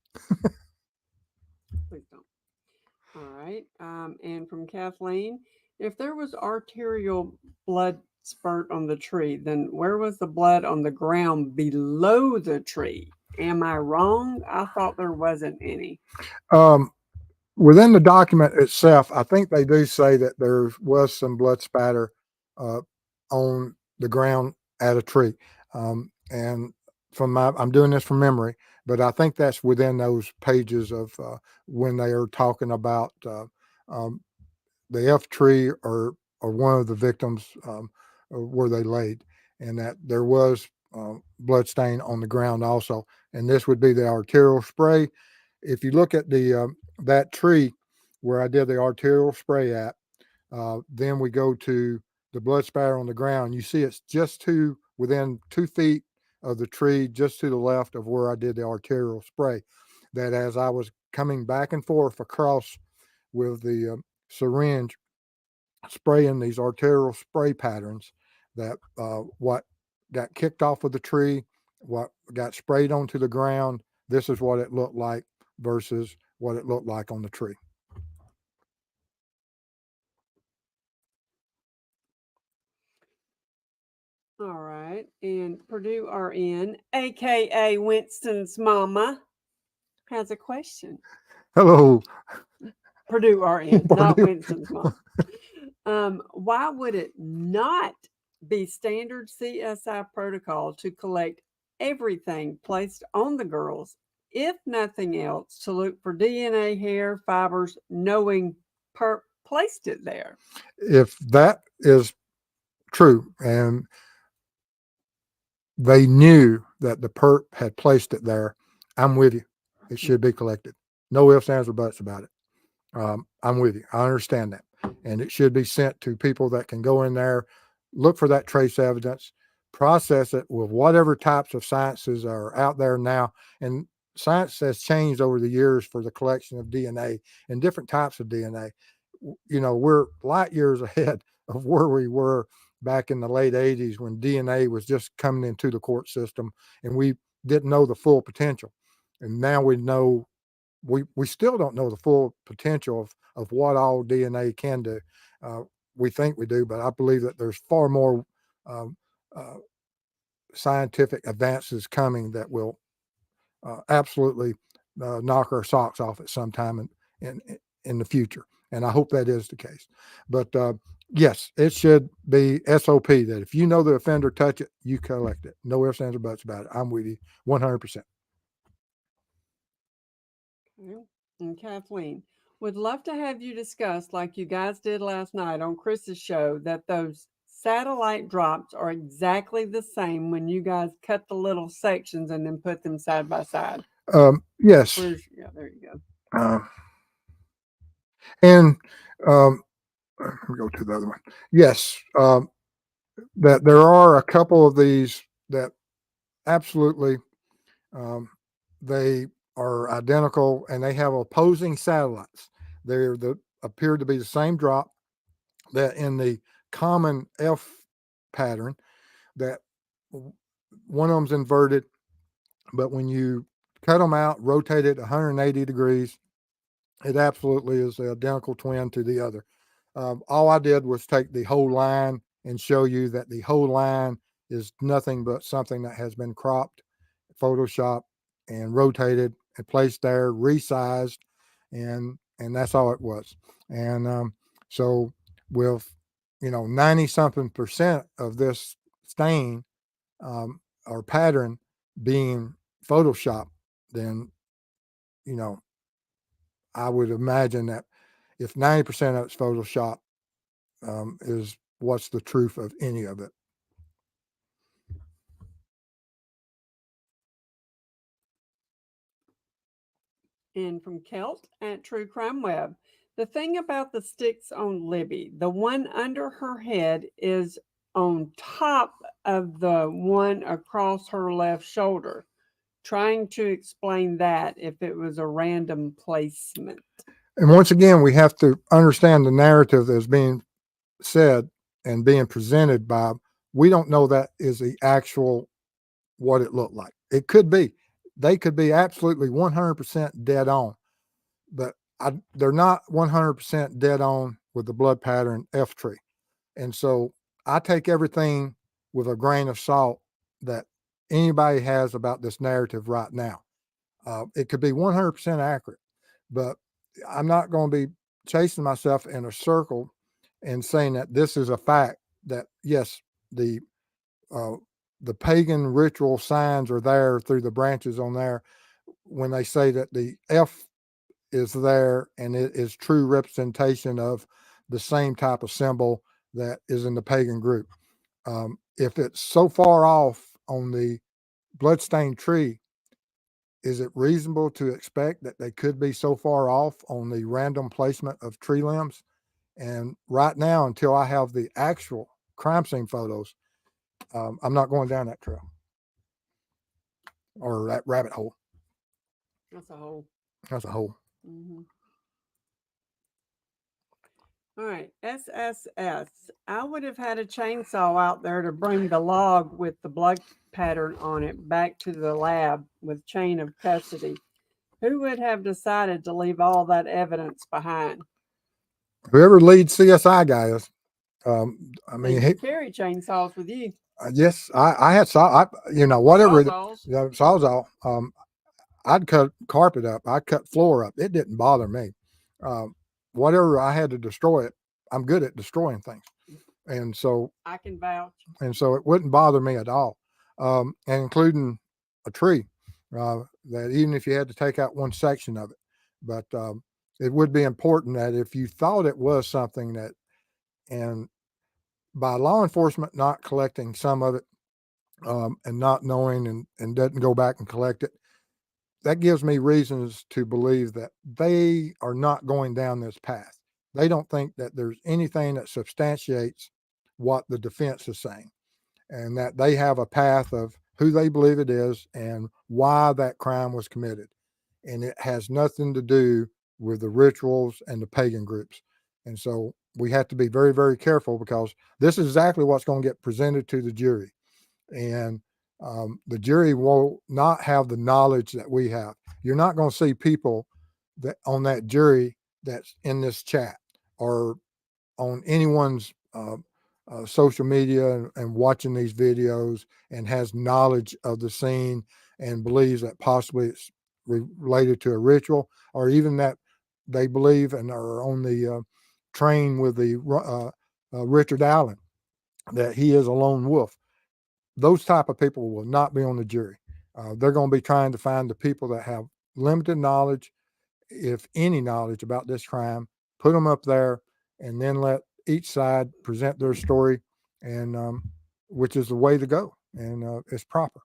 Please don't. All right. And from Kathleen, if there was arterial blood spurt on the tree, then where was the blood on the ground below the tree? Am I wrong? I thought there wasn't any. Um, Within the document itself, I think they do say that there was some blood spatter uh, on the ground at a tree. And I'm doing this from memory, but I think that's within those pages of when they are talking about um, the F tree or one of the victims where they laid, and that there was blood stain on the ground also. And this would be the arterial spray. If you look at the that tree where I did the arterial spray at, then we go to the blood spatter on the ground. You see it's just within 2 feet of the tree, just to the left of where I did the arterial spray. That as I was coming back and forth across with the syringe, spraying these arterial spray patterns, that what got kicked off of the tree, what got sprayed onto the ground, this is what it looked like versus what it looked like on the tree. All right. And Purdue RN, aka Winston's mama, has a question. Hello. Purdue RN, not Purdue. Winston's mom. Why would it not be standard CSI protocol to collect everything placed on the girls, if nothing else, to look for DNA, hair, fibers, knowing Perp placed it there? If that is true and they knew that the perp had placed it there, I'm with you. It should be collected. No ifs, ands, or buts about it. I'm with you. I understand that. And it should be sent to people that can go in there, look for that trace evidence, process it with whatever types of sciences are out there now. And science has changed over the years for the collection of DNA and different types of DNA. You know, we're light years ahead of where we were back in the late 80s when DNA was just coming into the court system and we didn't know the full potential. And now we know, we still don't know the full potential of what all DNA can do. Uh, we think we do, but I believe that there's far more um, uh, scientific advances coming that will absolutely knock our socks off at some time in the future. And I hope that is the case. But yes, it should be SOP that if you know the offender, touch it, you collect it. No ifs, ands, or buts about it. I'm with you 100%. Okay. And Kathleen, would love to have you discuss, like you guys did last night on Chris's show, that those satellite drops are exactly the same when you guys cut the little sections and then put them side by side. Yes. Yeah, there you go. And let me go to the other one. Yes, that there are a couple of these that absolutely um, they are identical and they have opposing satellites. They're appear to be the same drop, that in the common F pattern, that one of them's inverted, but when you cut them out, rotate it 180 degrees, it absolutely is the identical twin to the other. All I did was take the whole line and show you that the whole line is nothing but something that has been cropped, photoshopped, and rotated and placed there, resized, and that's all it was. And so with 90 something percent of this stain or pattern being photoshopped, then you know I would imagine that if 90% of it's Photoshop, is what's the truth of any of it. And from Kelt at True Crime Web, the thing about the sticks on Libby, the one under her head is on top of the one across her left shoulder. Trying to explain that if it was a random placement. And once again, we have to understand the narrative that's being said and being presented by, we don't know that is the actual what it looked like. It could be. They could be absolutely 100% dead on, but they're not 100% dead on with the blood pattern F tree. And so I take everything with a grain of salt that anybody has about this narrative right now. It could be 100% accurate, but I'm not going to be chasing myself in a circle and saying that this is a fact, that yes, the pagan ritual signs are there through the branches on there, when they say that the F is there and it is true representation of the same type of symbol that is in the pagan group. If it's so far off on the bloodstained tree, is it reasonable to expect that they could be so far off on the random placement of tree limbs? And right now, until I have the actual crime scene photos, I'm not going down that trail or that rabbit hole. That's a hole. That's a hole. Mm-hmm. All right, SSS. I would have had a chainsaw out there to bring the log with the blood pattern on it back to the lab with chain of custody. Who would have decided to leave all that evidence behind? Whoever lead CSI guy is. I They mean, can carry chainsaws with you. yes, I had whatever Sawzalls. sawzall. I'd cut carpet up. I cut floor up. It didn't bother me. Whatever I had to destroy it, I'm good at destroying things, and so I can vouch. it wouldn't bother me at all, and including a tree. That even if you had to take out one section of it, but it would be important that if you thought it was something that, and by law enforcement not collecting some of it, and not knowing and doesn't go back and collect it, that gives me reasons to believe that they are not going down this path. They don't think that there's anything that substantiates what the defense is saying, and that they have a path of who they believe it is and why that crime was committed. And it has nothing to do with the rituals and the pagan groups. And so we have to be very, very careful, because this is exactly what's going to get presented to the jury. And the jury will not have the knowledge that we have. You're not going to see people that on that jury that's in this chat or on anyone's social media and watching these videos and has knowledge of the scene and believes that possibly it's related to a ritual, or even that they believe and are on the train with the Richard Allen, that he is a lone wolf. Those type of people will not be on the jury. They're going to be trying to find the people that have limited knowledge, if any knowledge, about this crime, put them up there, and then let each side present their story, and which is the way to go, and it's proper.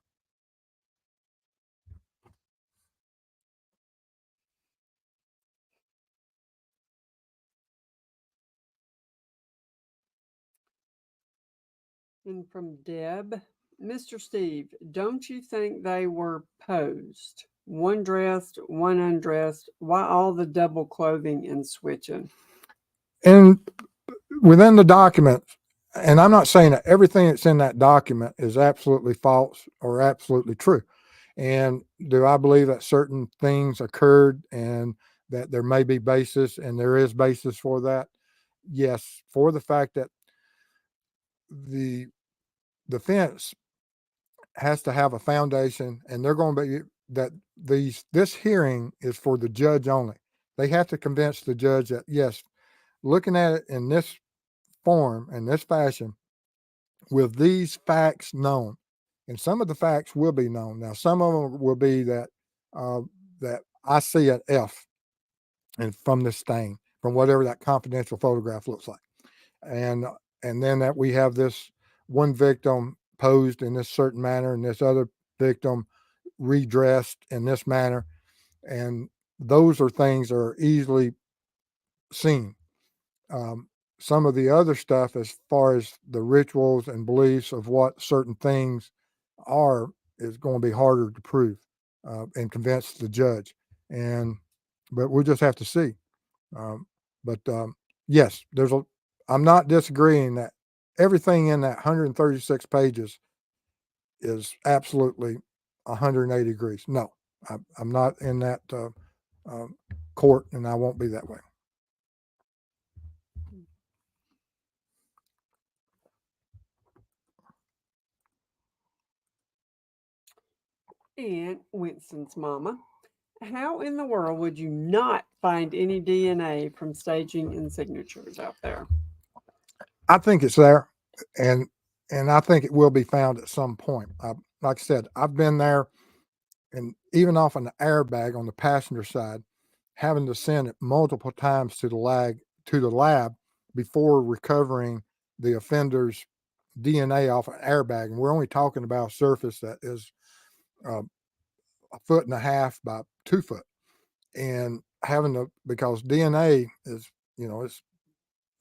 And from Deb, Mr. Steve, don't you think they were posed? One dressed, one undressed. Why all the double clothing and switching? And within the document, and I'm not saying that everything that's in that document is absolutely false or absolutely true. And do I believe that certain things occurred and that there may be basis, and there is basis for that? Yes, for the fact that the defense has to have a foundation, and they're going to be that this hearing is for the judge only. They have to convince the judge that yes, looking at it in this form and this fashion, with these facts known, and some of the facts will be known. Now, some of them will be that that I see an F and from this stain, from whatever that confidential photograph looks like. And then that we have this one victim posed in this certain manner and this other victim redressed in this manner. And those are things that are easily seen. Some of the other stuff, as far as the rituals and beliefs of what certain things are, is going to be harder to prove and convince the judge. But we'll just have to see. Um, but yes, I'm not disagreeing that everything in that 136 pages is absolutely 180 degrees. No, I'm not in that court, and I won't be that way. And Winston's mama, how in the world would you not find any DNA from staging and signatures out there? I think it's there, and I think it will be found at some point. Like I said, I've been there, and even off an airbag on the passenger side, having to send it multiple times to the lab before recovering the offender's DNA off an airbag, and we're only talking about a surface that is uh, 1.5 feet by 2 foot, and having to, because DNA is, it's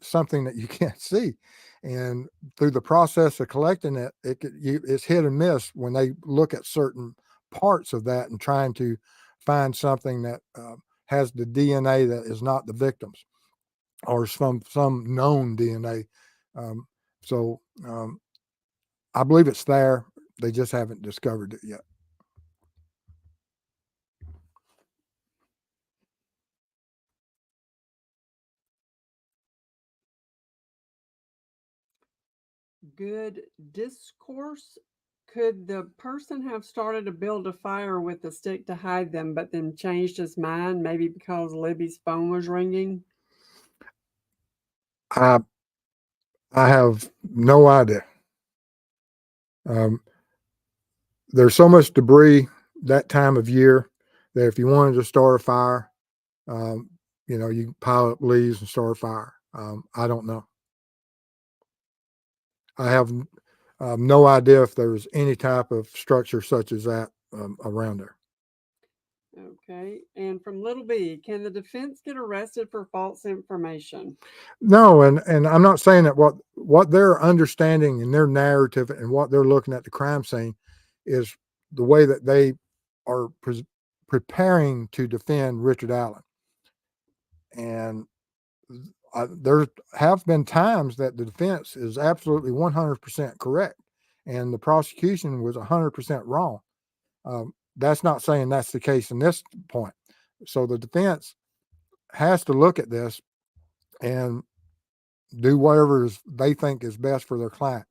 something that you can't see, and through the process of collecting it, it's hit and miss when they look at certain parts of that and trying to find something that has the DNA that is not the victim's or some known DNA. Um, so I believe it's there. They just haven't discovered it yet. Good discourse. Could the person have started to build a fire with a stick to hide them, but then changed his mind, maybe because Libby's phone was ringing? I I have no idea. Um, there's so much debris that time of year that if you wanted to start a fire, um, you can pile up leaves and start a fire. I don't know. I have no idea if there's any type of structure such as that around there. Okay. And from Little B, can the defense get arrested for false information? No, and I'm not saying that what they're understanding in their narrative and what they're looking at the crime scene is the way that they are preparing to defend Richard Allen. And there have been times that the defense is absolutely 100% correct, and the prosecution was 100% wrong. That's not saying that's the case in this point. So the defense has to look at this and do whatever they think is best for their client.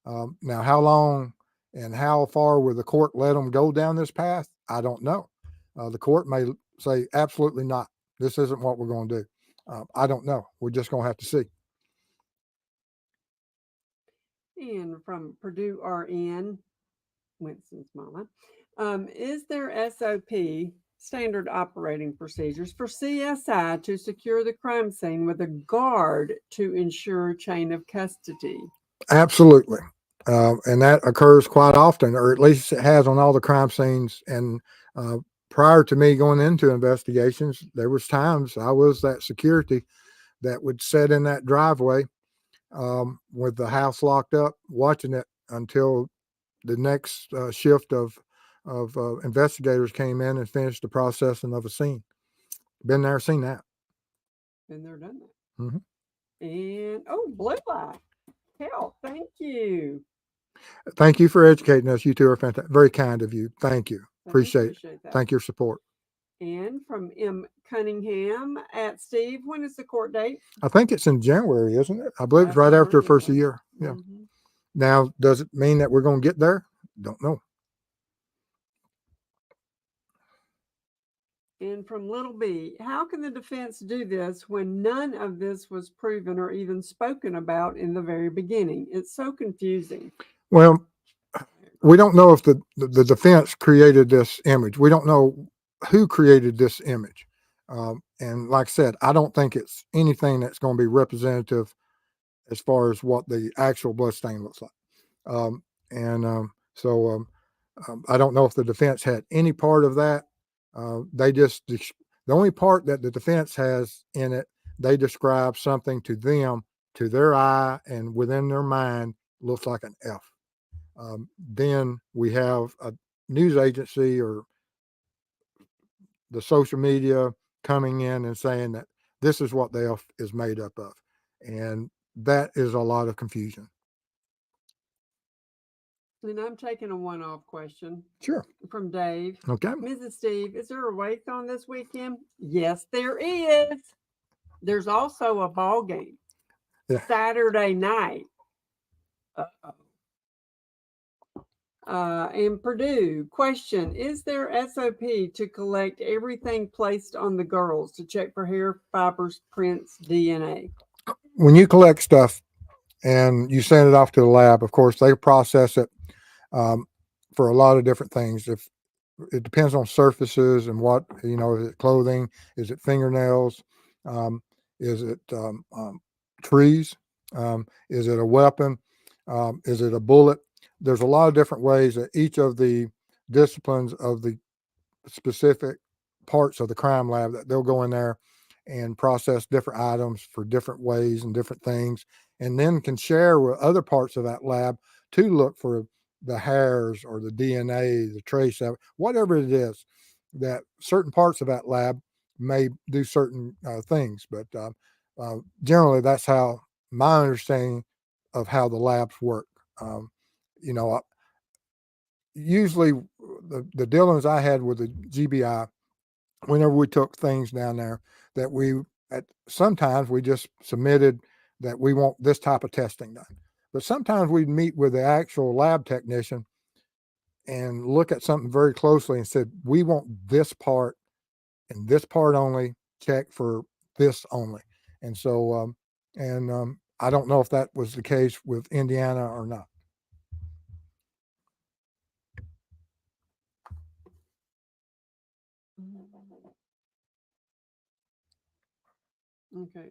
Now, how long and how far will the court let them go down this path? I don't know. The court may say, absolutely not. This isn't what we're going to do. I don't know. We're just going to have to see. And from Purdue RN, Winston's mama, is there SOP, standard operating procedures, for CSI to secure the crime scene with a guard to ensure chain of custody? Absolutely. And that occurs quite often, or at least it has on all the crime scenes. And prior to me going into investigations, there was times I was that security that would sit in that driveway with the house locked up, watching it until the next shift of investigators came in and finished the processing of a scene. Been there, seen that. Been there, done that. Mm-hmm. And blue eye. Hell, thank you. Thank you for educating us. You two are fantastic. Very kind of you. Thank you. Appreciate that. Thank your support. And from M. Cunningham at Steve, when is the court date? I think it's in January, isn't it? I believe it's right after the first of the year. Yeah. Mm-hmm. Now, does it mean that we're going to get there? Don't know. And from Little B, how can the defense do this when none of this was proven or even spoken about in the very beginning? It's so confusing. Well, we don't know if the defense created this image. We don't know who created this image. And like I said, I don't think it's anything that's going to be representative as far as what the actual blood stain looks like. And I don't know if the defense had any part of that. The only part that the defense has in it, they describe something to them, to their eye and within their mind, looks like an F. Then we have a news agency or the social media coming in and saying that this is what the F is made up of. And that is a lot of confusion. And I'm taking a one-off question Sure. from Dave. Okay. Mrs. Steve, is there a wake-on this weekend? Yes, there is. There's also a ball game Saturday night. In Purdue, question, is there SOP to collect everything placed on the girls to check for hair fibers, prints, DNA? When you collect stuff and you send it off to the lab, of course, they process it for a lot of different things. If it depends on surfaces and what, is it clothing? Is it fingernails? Is it trees? Is it a weapon? Is it a bullet? There's a lot of different ways that each of the disciplines of the specific parts of the crime lab that they'll go in there and process different items for different ways and different things, and then can share with other parts of that lab to look for the hairs or the DNA, the trace of whatever it is. That certain parts of that lab may do certain things, but generally that's how my understanding of how the labs work. You know, usually the dealings I had with the GBI, whenever we took things down there, that sometimes we just submitted that we want this type of testing done. But sometimes we'd meet with the actual lab technician and look at something very closely and said, we want this part and this part only, check for this only. And so, I don't know if that was the case with Indiana or not. Okay.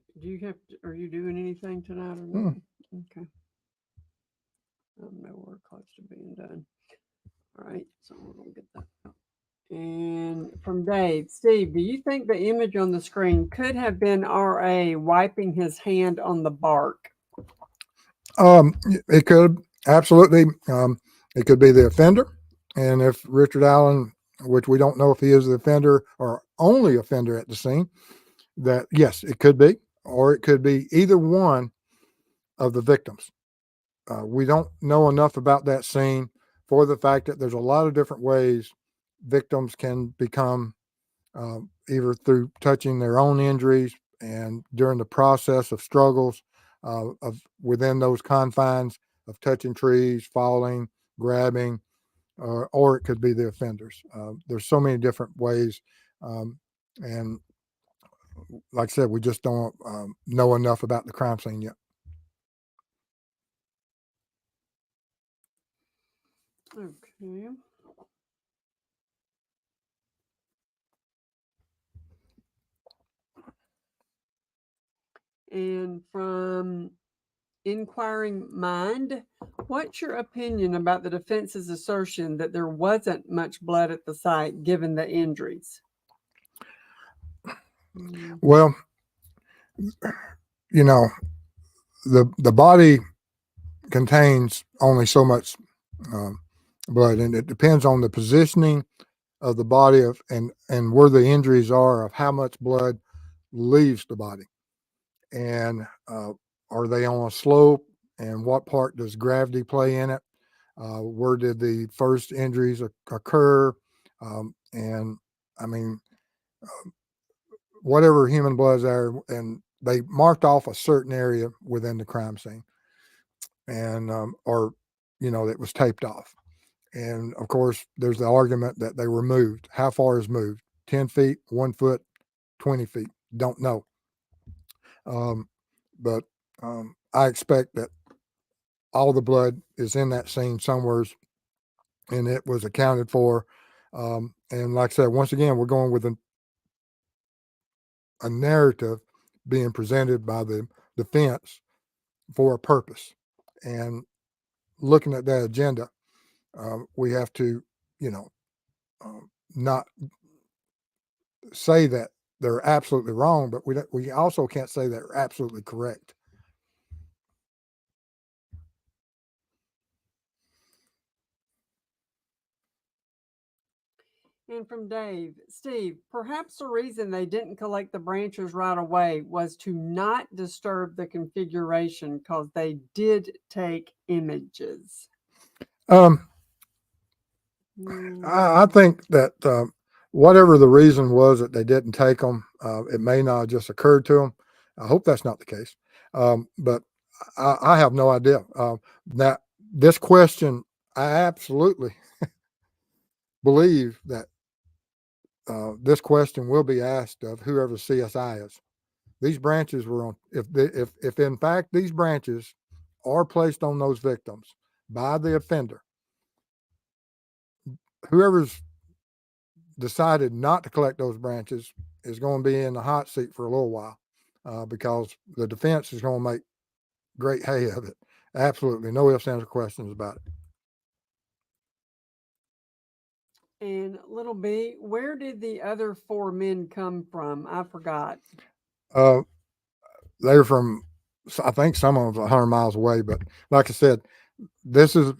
Are you doing anything tonight or not? Okay. I'm nowhere close to being done. All right. So we're going to get that out. And from Dave, Steve, do you think the image on the screen could have been RA wiping his hand on the bark? It could absolutely. It could be the offender, and if Richard Allen, which we don't know if he is the offender or only offender at the scene, that yes, it could be, or it could be either one of the victims. We don't know enough about that scene for the fact that there's a lot of different ways victims can become either through touching their own injuries and during the process of struggles of within those confines of touching trees, falling, grabbing, or it could be the offenders. There's so many different ways, and like I said, we just don't know enough about the crime scene yet. Okay. And from Inquiring Mind, what's your opinion about the defense's assertion that there wasn't much blood at the site given the injuries? Well, the body contains only so much blood, and it depends on the positioning of the body and where the injuries are of how much blood leaves the body, and are they on a slope, and what part does gravity play in it? Where did the first injuries occur? And I mean, whatever human bloods are, and they marked off a certain area within the crime scene, and it was taped off. And of course, there's the argument that they were moved. How far is moved? 10 feet, 1 foot, 20 feet? Don't know. But I expect that all the blood is in that scene somewhere, and it was accounted for. And like I said, once again, we're going with a narrative being presented by the defense for a purpose. And looking at that agenda, we have to, you know, not say that they're absolutely wrong, but we also can't say they're absolutely correct. And from Dave, Steve, perhaps the reason they didn't collect the branches right away was to not disturb the configuration because they did take images. Um, I Mm, think that whatever the reason was that they didn't take them, it may not have just occurred to them. I hope that's not the case. But I have no idea. That this question, I absolutely believe that this question will be asked of whoever CSI is. These branches were on. If in fact these branches are placed on those victims by the offender, whoever's decided not to collect those branches is going to be in the hot seat for a little while, because the defense is going to make great hay of it. Absolutely, no ifs, ands, or questions about it. and little B, where did the other four men come from? I forgot. Uh, they're from, I think some of them 100 miles away, but like I said, this is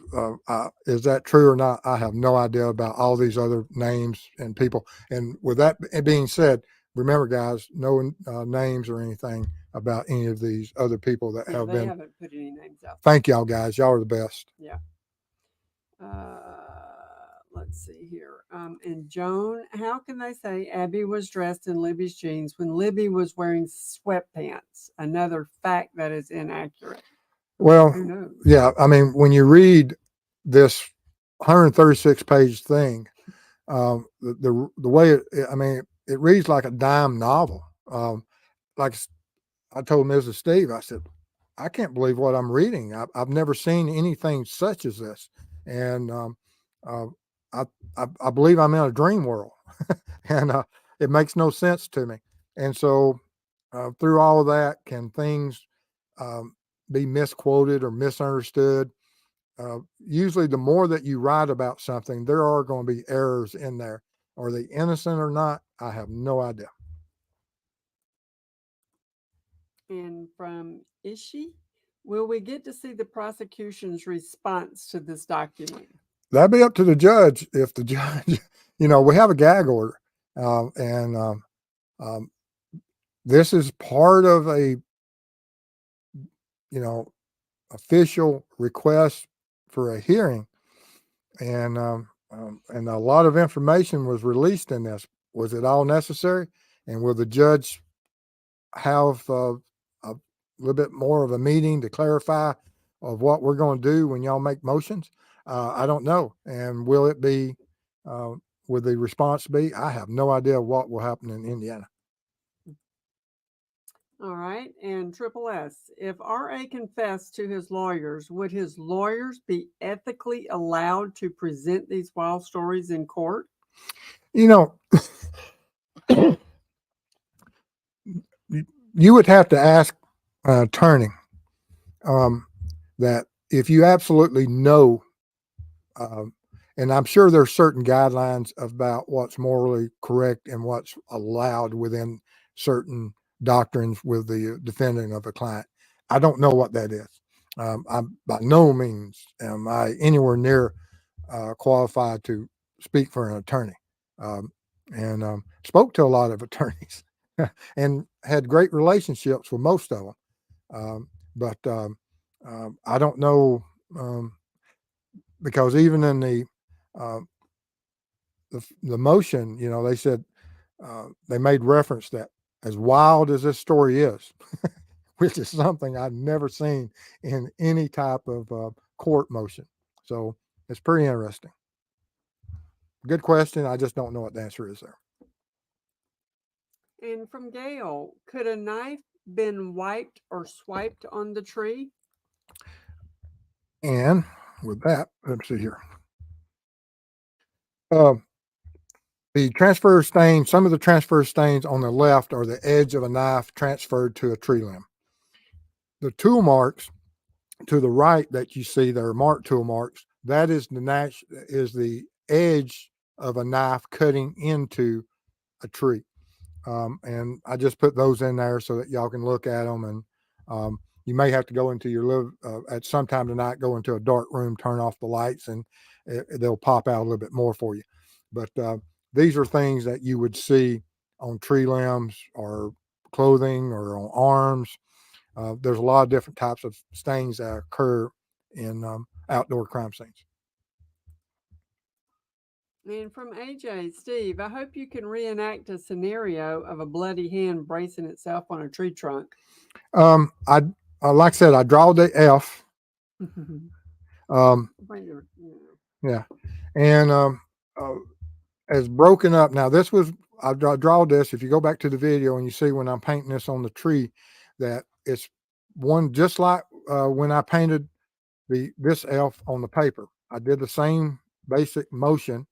that true or not? I have no idea about all these other names and people. And with that being said, remember, guys, no names or anything about any of these other people that Yeah, have they been. haven't put any names out. Thank y'all, guys. Y'all are the best. Yeah. Let's see here. And Joan, how can they say Abby was dressed in Libby's jeans when Libby was wearing sweatpants? Another fact that is inaccurate. Well, Who knows? yeah, I mean, when you read this 136 page thing, the way I mean, it reads like a dime novel. Like I told Mrs. Steve, I said, I can't believe what I'm reading. I've never seen anything such as this, and uh, I, I believe I'm in a dream world, and it makes no sense to me. And so, through all of that, can things um, be misquoted or misunderstood? Usually, the more that you write about something, there are going to be errors in there. Are they innocent or not? I have no idea. And from Ishi, will we get to see the prosecution's response to this document? That'd be up to the judge. If the judge, we have a gag order, and um, this is part of a, you know, official request for a hearing, and a lot of information was released in this. Was it all necessary? And will the judge have a little bit more of a meeting to clarify of what we're going to do when y'all make motions? I don't know. And will it be, uh, will the response be? I have no idea what will happen in Indiana. All right. And Triple S, if RA confessed to his lawyers, would his lawyers be ethically allowed to present these wild stories in court? You know, you would have to ask an attorney um, that if you absolutely know, um, and I'm sure there's certain guidelines about what's morally correct and what's allowed within certain doctrines with the defending of a client. I don't know what that is. I'm by no means am I anywhere near qualified to speak for an attorney, um, and spoke to a lot of attorneys and had great relationships with most of them. But I don't know, um, because even in uh, the motion, they said they made reference that as wild as this story is, which is something I've never seen in any type of court motion. So it's pretty interesting. Good question. I just don't know what the answer is there. And from Gail, could a knife been wiped or swiped on the tree? And with that, let me see here. Um, The transfer stain, some of the transfer stains on the left are the edge of a knife transferred to a tree limb. The tool marks to the right that you see, there are marked tool marks, that is the edge of a knife cutting into a tree. And I just put those in there so that y'all can look at them. And you may have to go into your at some time tonight, go into a dark room, turn off the lights, and they'll pop out a little bit more for you. But these are things that you would see on tree limbs or clothing or on arms. There's a lot of different types of stains that occur in outdoor crime scenes. And from AJ, Steve, I hope you can reenact a scenario of a bloody hand bracing itself on a tree trunk. I like I said, I draw the F. Yeah, and as broken up. Now this was I draw this. If you go back to the video and you see when I'm painting this on the tree, that it's one just like when I painted this elf on the paper. I did the same basic motion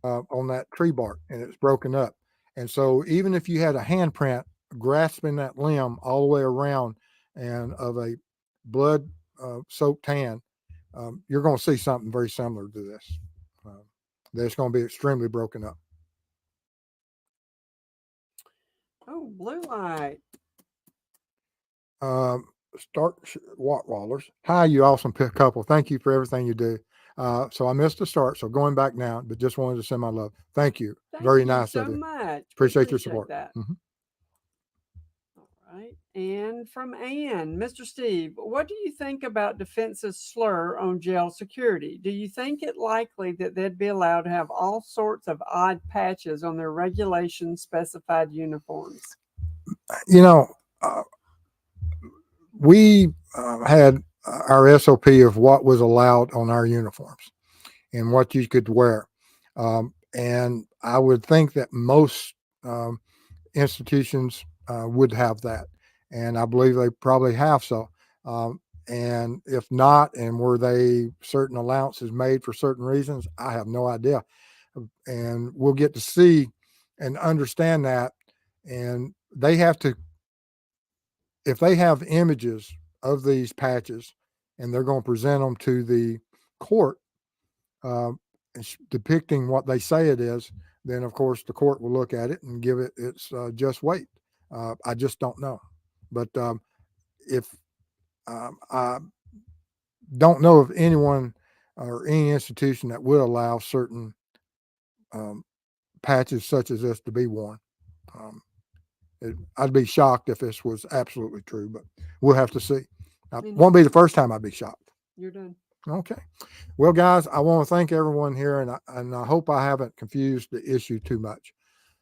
on that tree bark, and it's broken up. And so even if you had a handprint grasping that limb all the way around and of a blood soaked hand, you're going to see something very similar to this. That's going to be extremely broken up. Oh, blue light. Start Wattwallers. Hi, you awesome couple. Thank you for everything you do. So I missed the start, so going back now, but just wanted to send my love. Thank you. Very nice so of you. Much. Appreciate your support. That. All right. And from Ann, Mr. Steve, what do you think about defense's slur on jail security? Do you think it likely that they'd be allowed to have all sorts of odd patches on their regulation specified uniforms? You know, we had our SOP of what was allowed on our uniforms and what you could wear. And I would think that most institutions would have that. And I believe they probably have so. And if not, and were they certain allowances made for certain reasons, I have no idea. And we'll get to see and understand that. And they have to, if they have images of these patches and they're going to present them to the court, depicting what they say it is, then of course the court will look at it and give it its just weight. I just don't know. But if I don't know of anyone or any institution that would allow certain patches such as this to be worn. I'd be shocked if this was absolutely true, but we'll have to see. It won't be the first time I'd be shocked. You're done. Okay. Well, guys, I want to thank everyone here, and I hope I haven't confused the issue too much.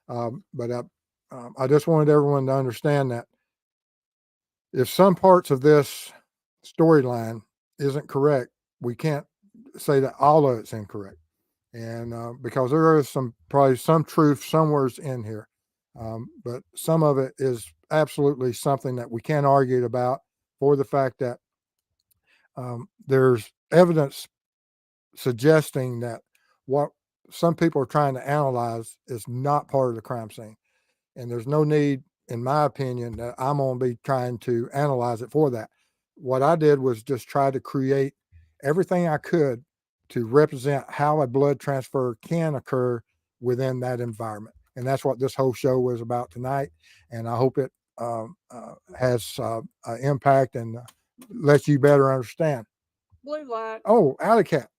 But I just wanted everyone to understand that if some parts of this storyline isn't correct, we can't say that all of it's incorrect. And because there is probably some truth somewhere in here. But some of it is absolutely something that we can't argue about, for the fact that there's evidence suggesting that what some people are trying to analyze is not part of the crime scene. And there's no need, in my opinion, that I'm going to be trying to analyze it for that. What I did was just try to create everything I could to represent how a blood transfer can occur within that environment. And that's what this whole show was about tonight. And I hope it has impact and lets you better understand. Blue light. Oh, Alley Cat.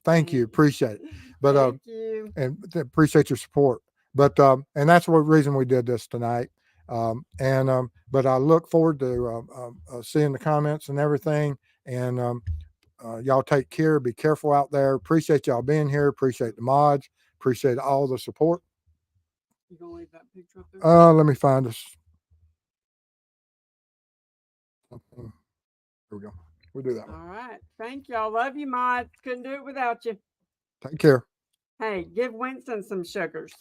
Thank you. Appreciate it. But thank you. And appreciate your support. But and that's the reason we did this tonight. But I look forward to seeing the comments and everything. And y'all take care. Be careful out there. Appreciate y'all being here. Appreciate the mods. Appreciate all the support. You gonna leave that picture up there? Let me find us. Here we go. We'll do that one. All right. Thank y'all. Love you, mods. Couldn't do it without you. Take care. Hey, give Winston some sugars.